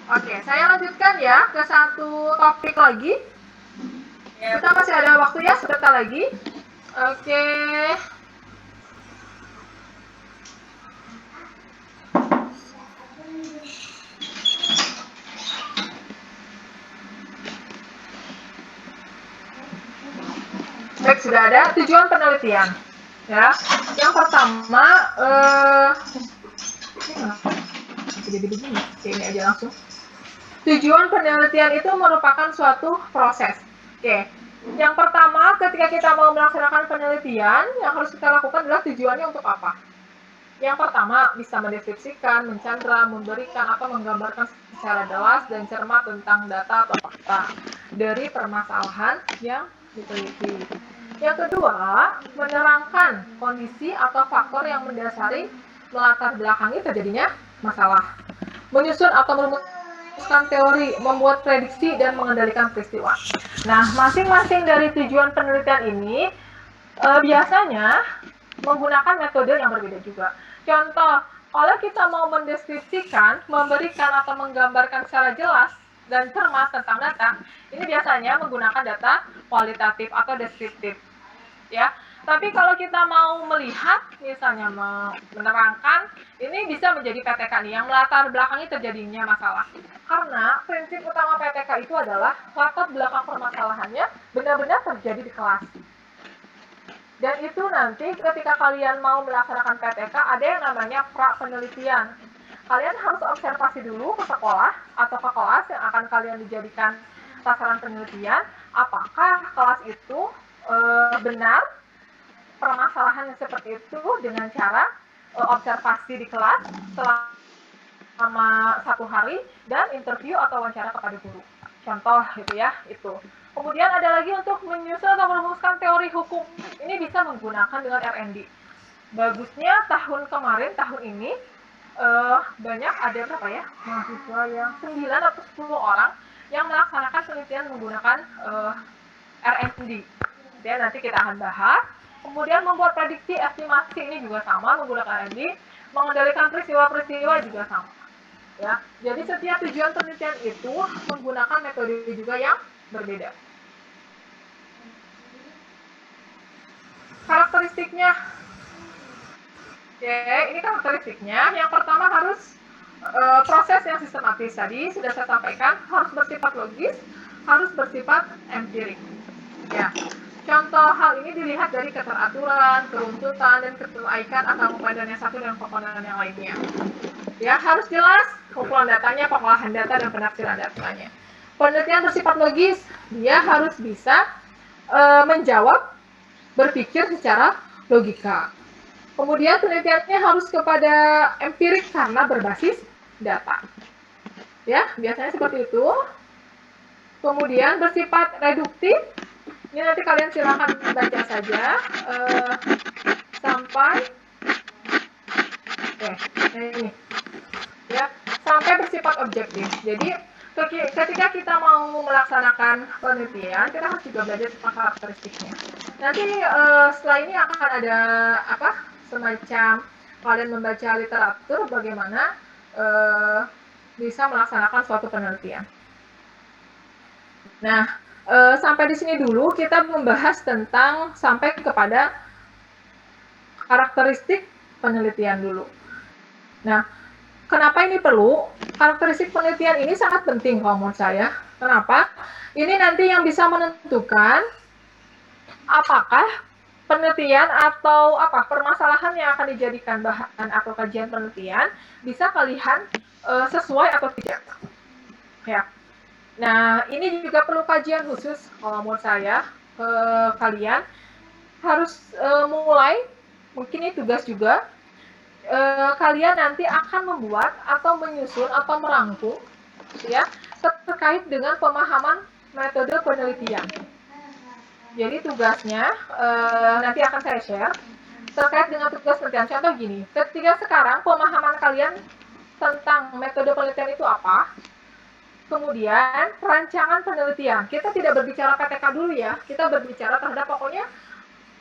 Oke, saya lanjutkan ya ke satu topik lagi. Kita masih ada waktu ya, sebentar lagi. Oke. Baik, sudah ada tujuan penelitian. Ya, yang pertama, jadi begini, ini aja langsung. Tujuan penelitian itu merupakan suatu proses. Oke, yang pertama ketika kita mau melaksanakan penelitian, yang harus kita lakukan adalah tujuannya untuk apa. Yang pertama, bisa mendeskripsikan, mencandra, memberikan atau menggambarkan secara jelas dan cermat tentang data atau fakta dari permasalahan yang diteliti. Yang kedua, menerangkan kondisi atau faktor yang mendasari melatar belakangi terjadinya masalah. Menyusun atau merumuskan teori, membuat prediksi, dan mengendalikan peristiwa. Nah, masing-masing dari tujuan penelitian ini biasanya menggunakan metode yang berbeda juga. Contoh, kalau kita mau mendeskripsikan, memberikan atau menggambarkan secara jelas dan cermat tentang data, ini biasanya menggunakan data kualitatif atau deskriptif. Ya, tapi kalau kita mau melihat, misalnya menerangkan, ini bisa menjadi PTK nih, yang melatar belakangi terjadinya masalah. Karena prinsip utama PTK itu adalah latar belakang permasalahannya benar-benar terjadi di kelas. Dan itu nanti ketika kalian mau melaksanakan PTK, ada yang namanya pra-penelitian. Kalian harus observasi dulu ke sekolah atau ke kelas yang akan kalian dijadikan sasaran penelitian, apakah kelas itu benar permasalahan yang seperti itu dengan cara observasi di kelas selama 1 hari dan interview atau wawancara kepada guru. Contoh gitu ya, itu. Kemudian ada lagi untuk menyusun atau merumuskan teori hukum. Ini bisa menggunakan dengan R&D. Bagusnya tahun kemarin, tahun ini banyak ada berapa ya? Mahasiswa yang 9 atau 10 orang yang melaksanakan penelitian menggunakan R&D. Ya, nanti kita akan bahas. Kemudian membuat prediksi, estimasi, ini juga sama menggunakan R&D. Mengendalikan peristiwa-peristiwa juga sama. Ya, jadi setiap tujuan penelitian itu menggunakan metode juga yang berbeda. Karakteristiknya, oke, ini karakteristiknya. Yang pertama harus proses yang sistematis. Tadi sudah saya sampaikan, harus bersifat logis, harus bersifat empirik. Ya, contoh hal ini dilihat dari keteraturan, keruntutan, dan keterkaitan antara komponen yang satu dan komponen yang lainnya. Ya, harus jelas kumpulan datanya, pengolahan data, dan penafsiran datanya. Penelitian bersifat logis, dia harus bisa menjawab, berpikir secara logika. Kemudian penelitiannya harus kepada empirik karena berbasis data. Ya, biasanya seperti itu. Kemudian bersifat reduktif. Ini nanti kalian silakan baca saja sampai ini. Ya, sampai bersifat objektif. Jadi ketika kita mau melaksanakan penelitian, kita harus juga belajar tentang karakteristiknya. Nanti setelah ini akan ada semacam kalian membaca literatur bagaimana bisa melaksanakan suatu penelitian. Nah, sampai di sini dulu kita membahas tentang sampai kepada karakteristik penelitian dulu. Nah, kenapa ini perlu? Karakteristik penelitian ini sangat penting kalau menurut saya. Kenapa? Ini nanti yang bisa menentukan apakah penelitian atau permasalahan yang akan dijadikan bahan atau kajian penelitian bisa kalian sesuai atau tidak. Ya. Nah, ini juga perlu kajian khusus kalau menurut saya ke kalian harus mulai, mungkin ini tugas juga, kalian nanti akan membuat atau menyusun atau merangkum ya terkait dengan pemahaman metode penelitian. Jadi tugasnya nanti akan saya share terkait dengan tugas penelitian. Contoh gini, ketika sekarang pemahaman kalian tentang metode penelitian itu apa, kemudian rancangan penelitian. Kita tidak berbicara PTK dulu ya, kita berbicara terhadap pokoknya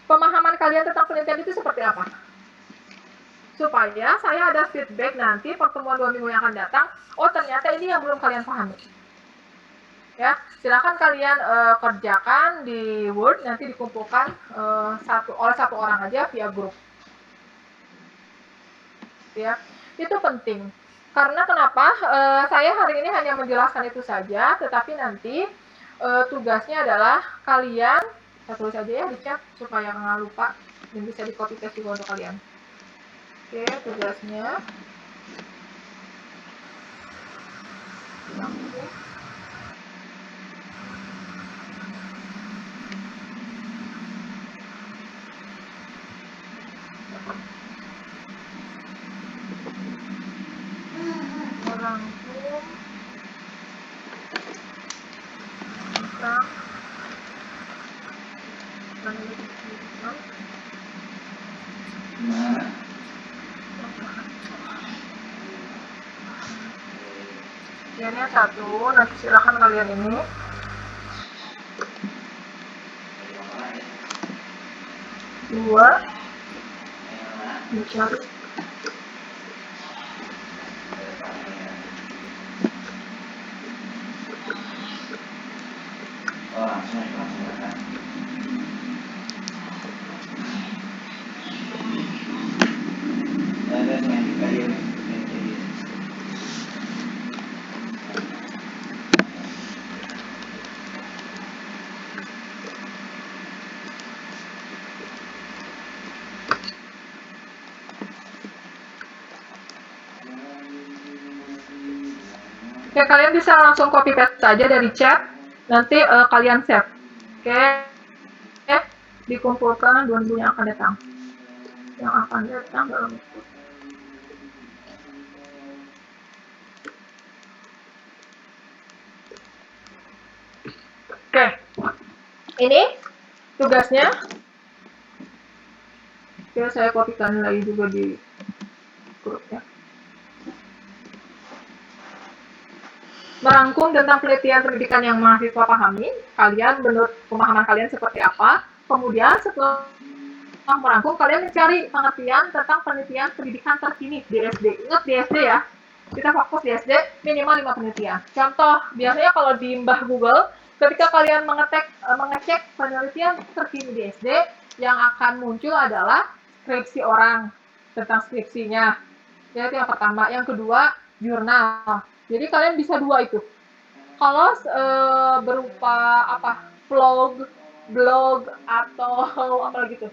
pemahaman kalian tentang penelitian itu seperti apa. Supaya saya ada feedback nanti pertemuan 2 minggu yang akan datang, oh ternyata ini yang belum kalian pahami. Ya, silakan kalian kerjakan di Word, nanti dikumpulkan oleh satu orang aja via grup. Ya, itu penting. Karena kenapa? Saya hari ini hanya menjelaskan itu saja, tetapi nanti tugasnya adalah kalian, saya tulis aja ya di chat supaya nggak lupa dan bisa di copy paste juga untuk kalian. Oke, tugasnya. Merangkum tentang penelitian. Ini satu, nanti silakan kalian ini. Dua, dicari. Oke, kalian bisa langsung copy paste saja dari chat, nanti kalian save. Oke, dikumpulkan 2 minggu yang akan datang. Yang akan datang dalam waktu. Oke, ini tugasnya. Oke, saya kopikan lagi juga di grupnya. Merangkum tentang penelitian pendidikan yang mahasiswa pahami, kalian menurut pemahaman kalian seperti apa, kemudian setelah merangkum, kalian mencari pengertian tentang penelitian pendidikan terkini di SD. Ingat di SD ya, kita fokus di SD minimal 5 penelitian. Contoh, biasanya kalau di Mbah Google, ketika kalian mengecek penelitian terkini di SD, yang akan muncul adalah skripsi orang, tentang skripsinya. Ya, itu yang pertama. Yang kedua, jurnal. Jadi kalian bisa 2 itu. Kalau berupa blog atau apa gitu.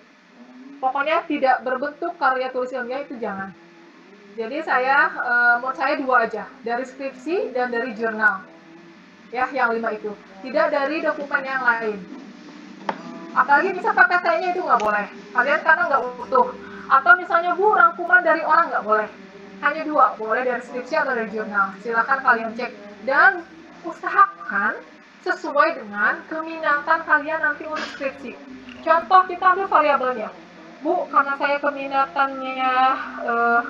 Pokoknya tidak berbentuk karya tulis ilmiah itu jangan. Jadi menurut saya 2 aja, dari skripsi dan dari jurnal. Ya, yang 5 itu. Tidak dari dokumen yang lain. Apalagi bisa PPT-nya itu nggak boleh. Kalian karena nggak utuh. Atau misalnya rangkuman dari orang nggak boleh. Hanya 2, boleh dari skripsi atau dari jurnal. Silakan kalian cek. Dan usahakan sesuai dengan keminatan kalian nanti untuk skripsi. Contoh, kita ambil variabelnya. Bu, karena saya keminatannya,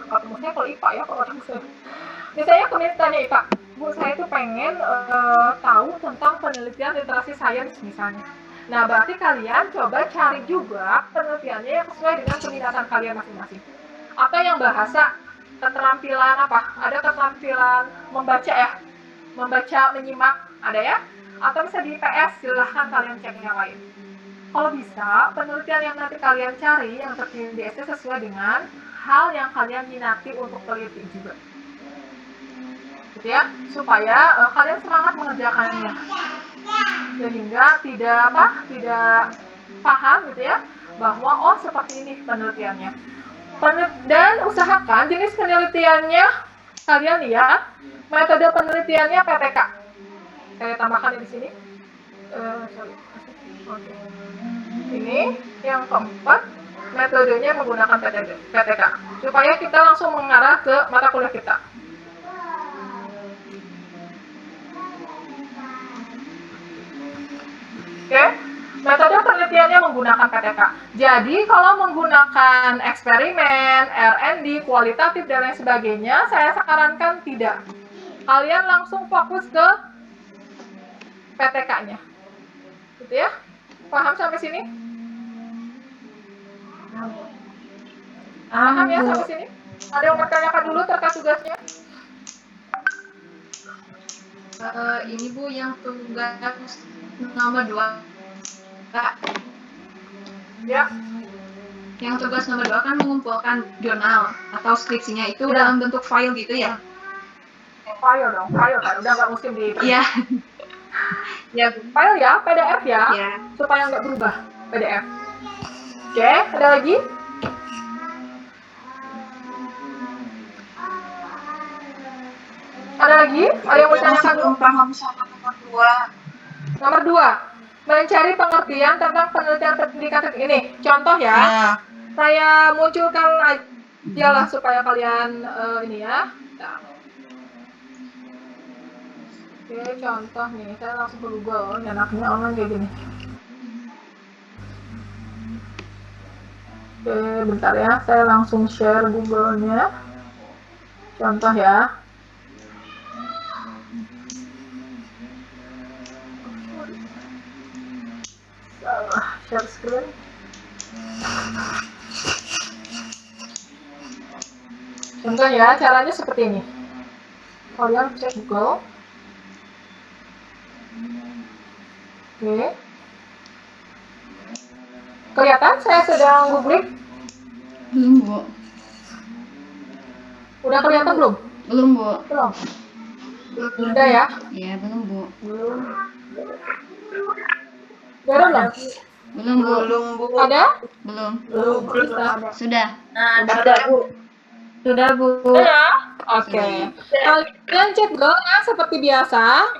maksudnya kalau IPA ya, kalau orang saya. Misalnya keminatannya IPA. Bu, saya tuh pengen tahu tentang penelitian literasi sains misalnya. Nah, berarti kalian coba cari juga penelitiannya yang sesuai dengan keminatan kalian masing-masing. Atau yang bahasa, keterampilan ada keterampilan membaca ya, menyimak, ada ya. atau bisa di PS, silahkan kalian cek yang lain. Kalau bisa, penelitian yang nanti kalian cari yang terpilih di essay sesuai dengan hal yang kalian minati untuk teliti juga, gitu ya, supaya kalian semangat mengerjakannya, sehingga tidak paham gitu ya, bahwa oh seperti ini penelitiannya. Dan usahakan jenis penelitiannya kalian lihat, metode penelitiannya PTK. Saya tambahkan di sini. Oke. Ini yang keempat, metodenya menggunakan PTK, supaya kita langsung mengarah ke mata kuliah kita. Oke, metode penelitiannya menggunakan PTK. Jadi kalau menggunakan eksperimen, R&D, kualitatif dan lain sebagainya, saya sarankan tidak. Kalian langsung fokus ke PTK-nya, gitu ya. Paham sampai sini? Paham ya sampai sini? Ada yang mau tanyakan dulu terkait tugasnya? Ini Bu yang tugas nomor 2. Ya. Yang tugas nomor 2 kan mengumpulkan jurnal atau skripsinya itu dalam bentuk file gitu ya? File dong, file kan, udah nggak musim di Iya. Ya, file ya, PDF ya, ya. supaya nggak berubah, PDF. Oke, ada lagi? Ada lagi? Ada yang mau tanyakan? Belum paham sama nomor 2. Nomor 2, mencari pengertian tentang penelitian pendidikan ini. Contoh ya, saya munculkan aja lah supaya kalian ini ya. Nah. Oke, contoh nih, saya langsung ke Google, enaknya online kayak gini. Oke, bentar ya, saya langsung share Google-nya. Contoh ya. Share screen. Contoh ya, caranya seperti ini. Kalian cek Google. Oke. Kelihatan saya sedang googling? Belum, Bu. Udah kelihatan belum? Belum, Bu. Belum. Udah ya? Iya, belum, Bu. Belum. Belum. Belum, Bu. Belum, Bu. Ada? Belum. Belum. Bisa. Sudah. Nah, Ada, Bu. Sudah, Bu. Ya? Oke. Kalian cek Google ya seperti biasa.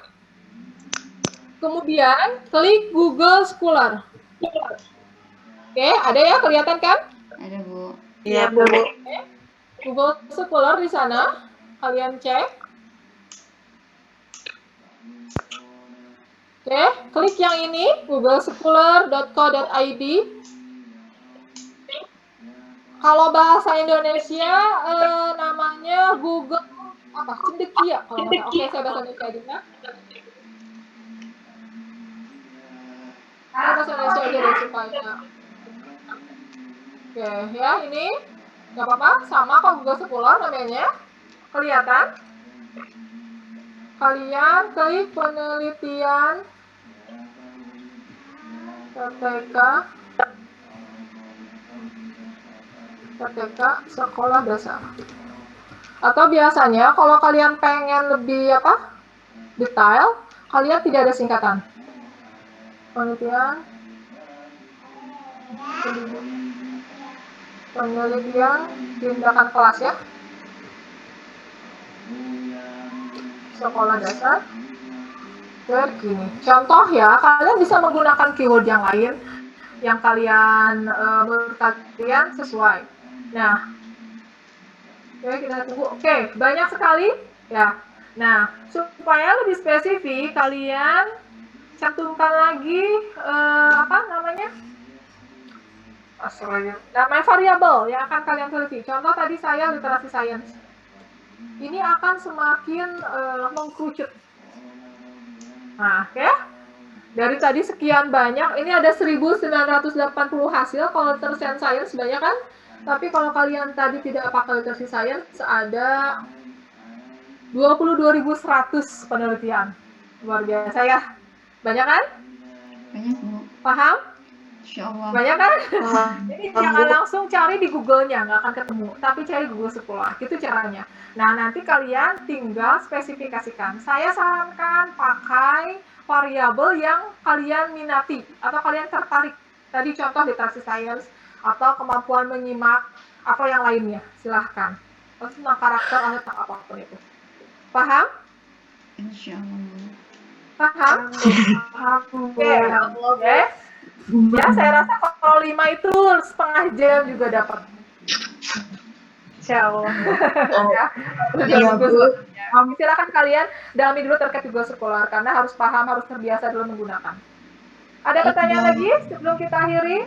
Kemudian klik Google Scholar. Oke, ada ya, kelihatan kan? Ada, Bu. Iya, Bu. Google Scholar di sana. Kalian cek. Oke, klik yang ini, googlescholar.co.id. Kalau bahasa Indonesia namanya Google apa? Cendekia kalau nggak salah. Oke, saya bahasa Indonesia aja ya. Saya bahasa Indonesia aja deh supaya. Oke, ya ini nggak apa-apa, sama kok Google Scholar namanya. Kelihatan? Kalian klik penelitian PTK sekolah dasar. Atau biasanya kalau kalian pengen lebih detail, kalian tidak ada singkatan. Penelitian tindakan kelas ya. Sekolah dasar. Begini. Contoh ya, kalian bisa menggunakan keyword yang lain yang kalian menurut kalian sesuai. Nah, oke, kita tunggu. Oke, banyak sekali ya. Nah, supaya lebih spesifik, kalian cantumkan lagi namanya variabel yang akan kalian teliti. Contoh tadi saya literasi science. Ini akan semakin mengkerucut. Nah, oke. Dari tadi sekian banyak, ini ada 1980 hasil kalau literasi science banyak kan? Tapi kalau kalian tadi tidak pakai literasi science, ada 22.100 penelitian. Luar biasa ya. Banyak kan? Banyak, Bu. Paham? Insya Allah. Banyak kan? Paham. Jadi jangan langsung cari di Google-nya, nggak akan ketemu. Tapi cari Google Scholar, itu caranya. Nah, nanti kalian tinggal spesifikasikan. Saya sarankan pakai variabel yang kalian minati atau kalian tertarik. Tadi contoh literasi science atau kemampuan menyimak atau yang lainnya. Silahkan. Terus tentang karakter atau tentang apapun itu. Paham? Insya Allah. Paham? Oke. Oke. Ya, saya rasa kalau 5 itu setengah jam juga dapat. Insya Allah. Ya, Iya, Bu. silakan kalian dalami dulu terkait Google Scholar karena harus paham, harus terbiasa dulu menggunakan. Ada pertanyaan lagi sebelum kita akhiri?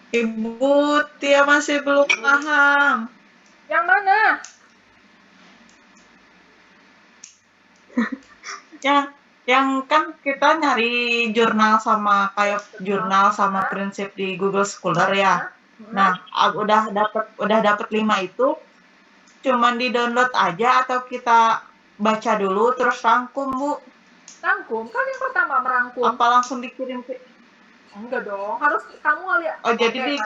Ibu Tia masih belum paham. Yang mana? Yang kan kita nyari jurnal sama kayak jurnal sama prinsip di Google Scholar ya. Nah, udah dapat 5 itu cuman di-download aja atau kita baca dulu terus rangkum, Bu? Rangkum, kan yang pertama merangkum. Apa langsung dikirim ke Enggak dong, harus kamu lihat. Oh, jadi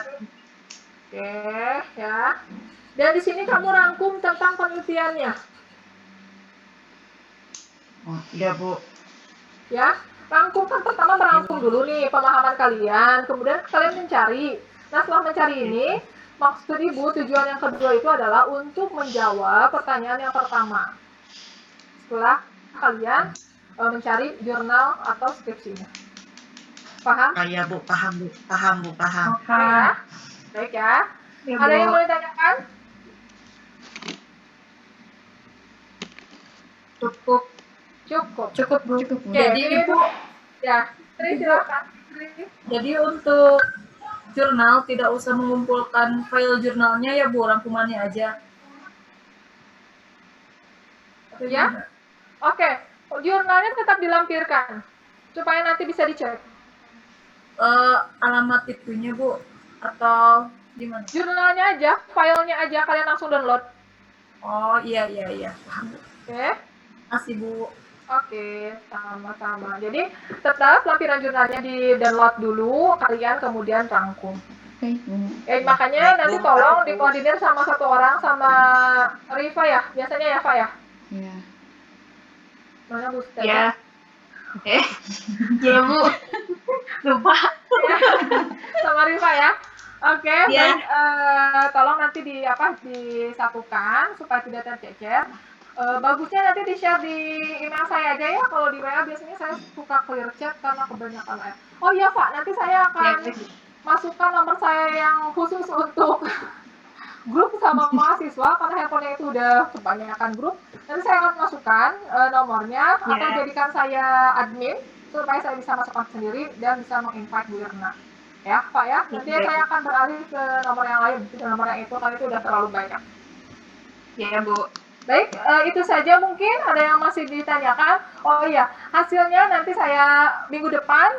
Oke, ya. Dan di sini kamu rangkum tentang penelitiannya. Oh, iya, Bu. Ya, rangkum kan pertama merangkum dulu nih pemahaman kalian, kemudian kalian mencari. Nah, setelah mencari ini, maksud Ibu tujuan yang kedua itu adalah untuk menjawab pertanyaan yang pertama. Setelah kalian mencari jurnal atau skripsinya. Paham? Ah, iya, Bu, paham, Bu. Paham. Ya. Baik ya. Ada yang mau ditanyakan? Cukup. Cukup. Bu. Jadi Ibu, ya, Tri silakan. Jadi untuk jurnal tidak usah mengumpulkan file jurnalnya ya Bu, rangkumannya aja. Ya? Oke, jurnalnya tetap dilampirkan supaya nanti bisa dicek. Alamat itunya Bu atau gimana? Jurnalnya aja, filenya aja kalian langsung download. Oh iya paham. Oke. Makasih Bu. Oke, sama-sama. Jadi tetap lampiran jurnalnya di download dulu, kalian kemudian rangkum. Baik, Bu. Makanya Baik, nanti Bu. tolong dikoordinir sama satu orang sama Rifa ya, biasanya ya Fa ya. Iya. Mana Bu Sita? Ya. Ya Bu. Lupa. Sama Rifa ya. Oke, Ya. baik, tolong nanti disatukan supaya tidak tercecer. Bagusnya nanti di-share di email saya aja ya. Kalau di WA biasanya saya suka clear chat karena kebanyakan WA. Oh iya Pak, nanti saya akan masukkan nomor saya yang khusus untuk grup sama mahasiswa karena handphonenya itu udah kebanyakan grup. Nanti saya akan masukkan nomornya atau jadikan saya admin supaya saya bisa masukkan sendiri dan bisa menginvite Bu Irna. Ya Pak ya, nanti saya akan beralih ke nomor yang lain, ke nomor yang itu karena itu udah terlalu banyak. Ya Bu. Baik, itu saja mungkin. Ada yang masih ditanyakan? Oh iya, hasilnya nanti saya minggu depan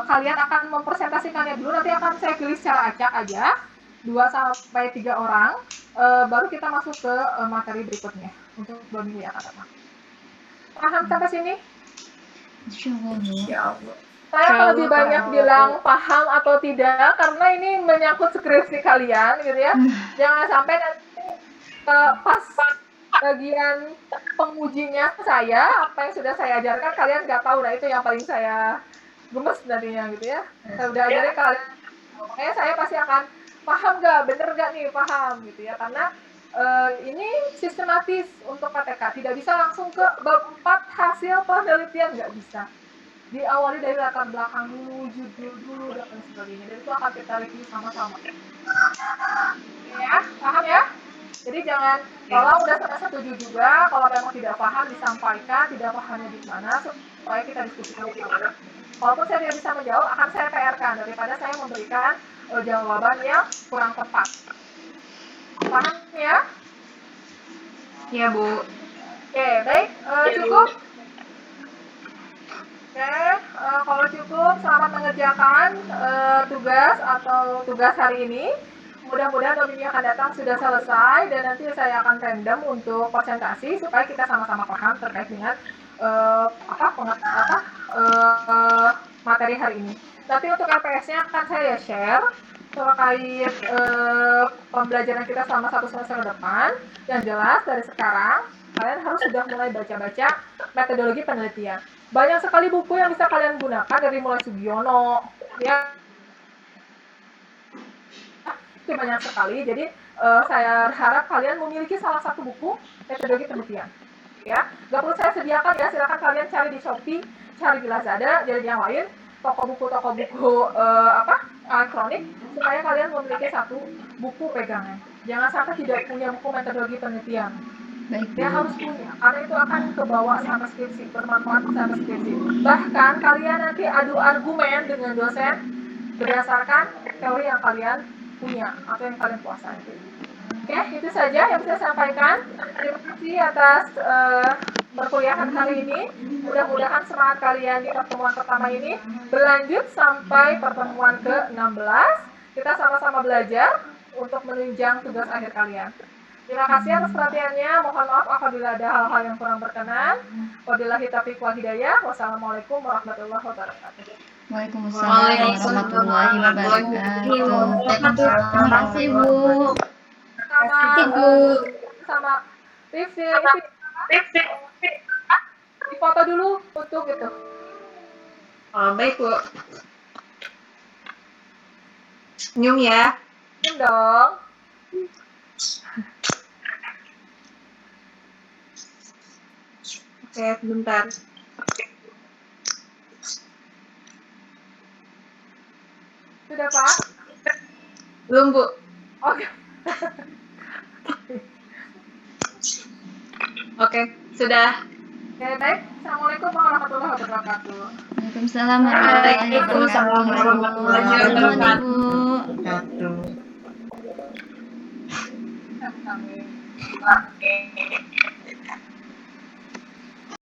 kalian akan mempresentasikannya dulu. Nanti akan saya pilih secara acak aja, 2-3 orang. Baru kita masuk ke materi berikutnya untuk 2 minggu yang akan datang. Paham sampai sini? Insya Allah, Bu. Ya Allah. Saya akan lebih banyak bilang paham atau tidak karena ini menyangkut skripsi kalian gitu ya. Jangan sampai nanti pas bagian pengujinya saya, apa yang sudah saya ajarkan kalian nggak tahu. Nah itu yang paling saya gemes nantinya gitu ya. Saya udah ajarin kalian, makanya saya pasti akan paham nggak, bener nggak nih paham gitu ya. Karena ini sistematis untuk KTK, tidak bisa langsung ke bab 4 hasil penelitian, nggak bisa. Diawali dari latar belakang dulu, judul dulu, dan sebagainya. Dan itu akan kita review sama-sama. Ya, paham ya? Jadi jangan, kalau udah setuju juga, kalau memang tidak paham disampaikan, tidak pahamnya di mana, supaya kita diskusikan bersama. Walaupun saya tidak bisa menjawab, akan saya PR-kan daripada saya memberikan jawaban yang kurang tepat. Paham ya? Ya Bu. Oke, baik, cukup. Oke, kalau cukup, selamat mengerjakan tugas atau tugas hari ini. Mudah-mudahan 2 minggu yang akan datang sudah selesai dan nanti saya akan random untuk presentasi supaya kita sama-sama paham terkait dengan materi hari ini. Nanti untuk LPS-nya akan saya share terkait pembelajaran kita selama 1 semester ke depan. Yang jelas dari sekarang kalian harus sudah mulai baca-baca metodologi penelitian. Banyak sekali buku yang bisa kalian gunakan dari mulai Sugiono, ya itu banyak sekali. Jadi saya harap kalian memiliki salah satu buku metodologi penelitian. Ya, nggak perlu saya sediakan ya, silakan kalian cari di Shopee, cari di Lazada, jadi yang lain toko buku elektronik supaya kalian memiliki satu buku pegangan. Jangan sampai tidak punya buku metodologi penelitian. Baik, Dia Bu. harus punya, karena itu akan kebawa sampai skripsi, bermanfaat sampai skripsi. Bahkan kalian nanti adu argumen dengan dosen berdasarkan teori yang kalian punya atau yang kalian kuasai. Oke, itu saja yang bisa saya sampaikan. Terima kasih atas perkuliahan hari ini. Mudah-mudahan semangat kalian di pertemuan pertama ini berlanjut sampai pertemuan ke-16. Kita sama-sama belajar untuk menunjang tugas akhir kalian. Terima kasih atas perhatiannya. Mohon maaf apabila ada hal-hal yang kurang berkenan. Wabillahi taufiq wal hidayah. Wassalamualaikum warahmatullahi wabarakatuh. Waalaikumsalam warahmatullahi wabarakatuh. Terima kasih, Bu. Sama Rifsi foto dulu untuk gitu. Baik, Bu. Senyum ya. Senyum dong. Oke, sebentar. Sudah, Pak? Belum, Bu. Oke. Oke, sudah. Oke, baik. Assalamualaikum warahmatullahi wabarakatuh. Waalaikumsalam warahmatullahi wabarakatuh. Selamat, Bu. Satu. Amin.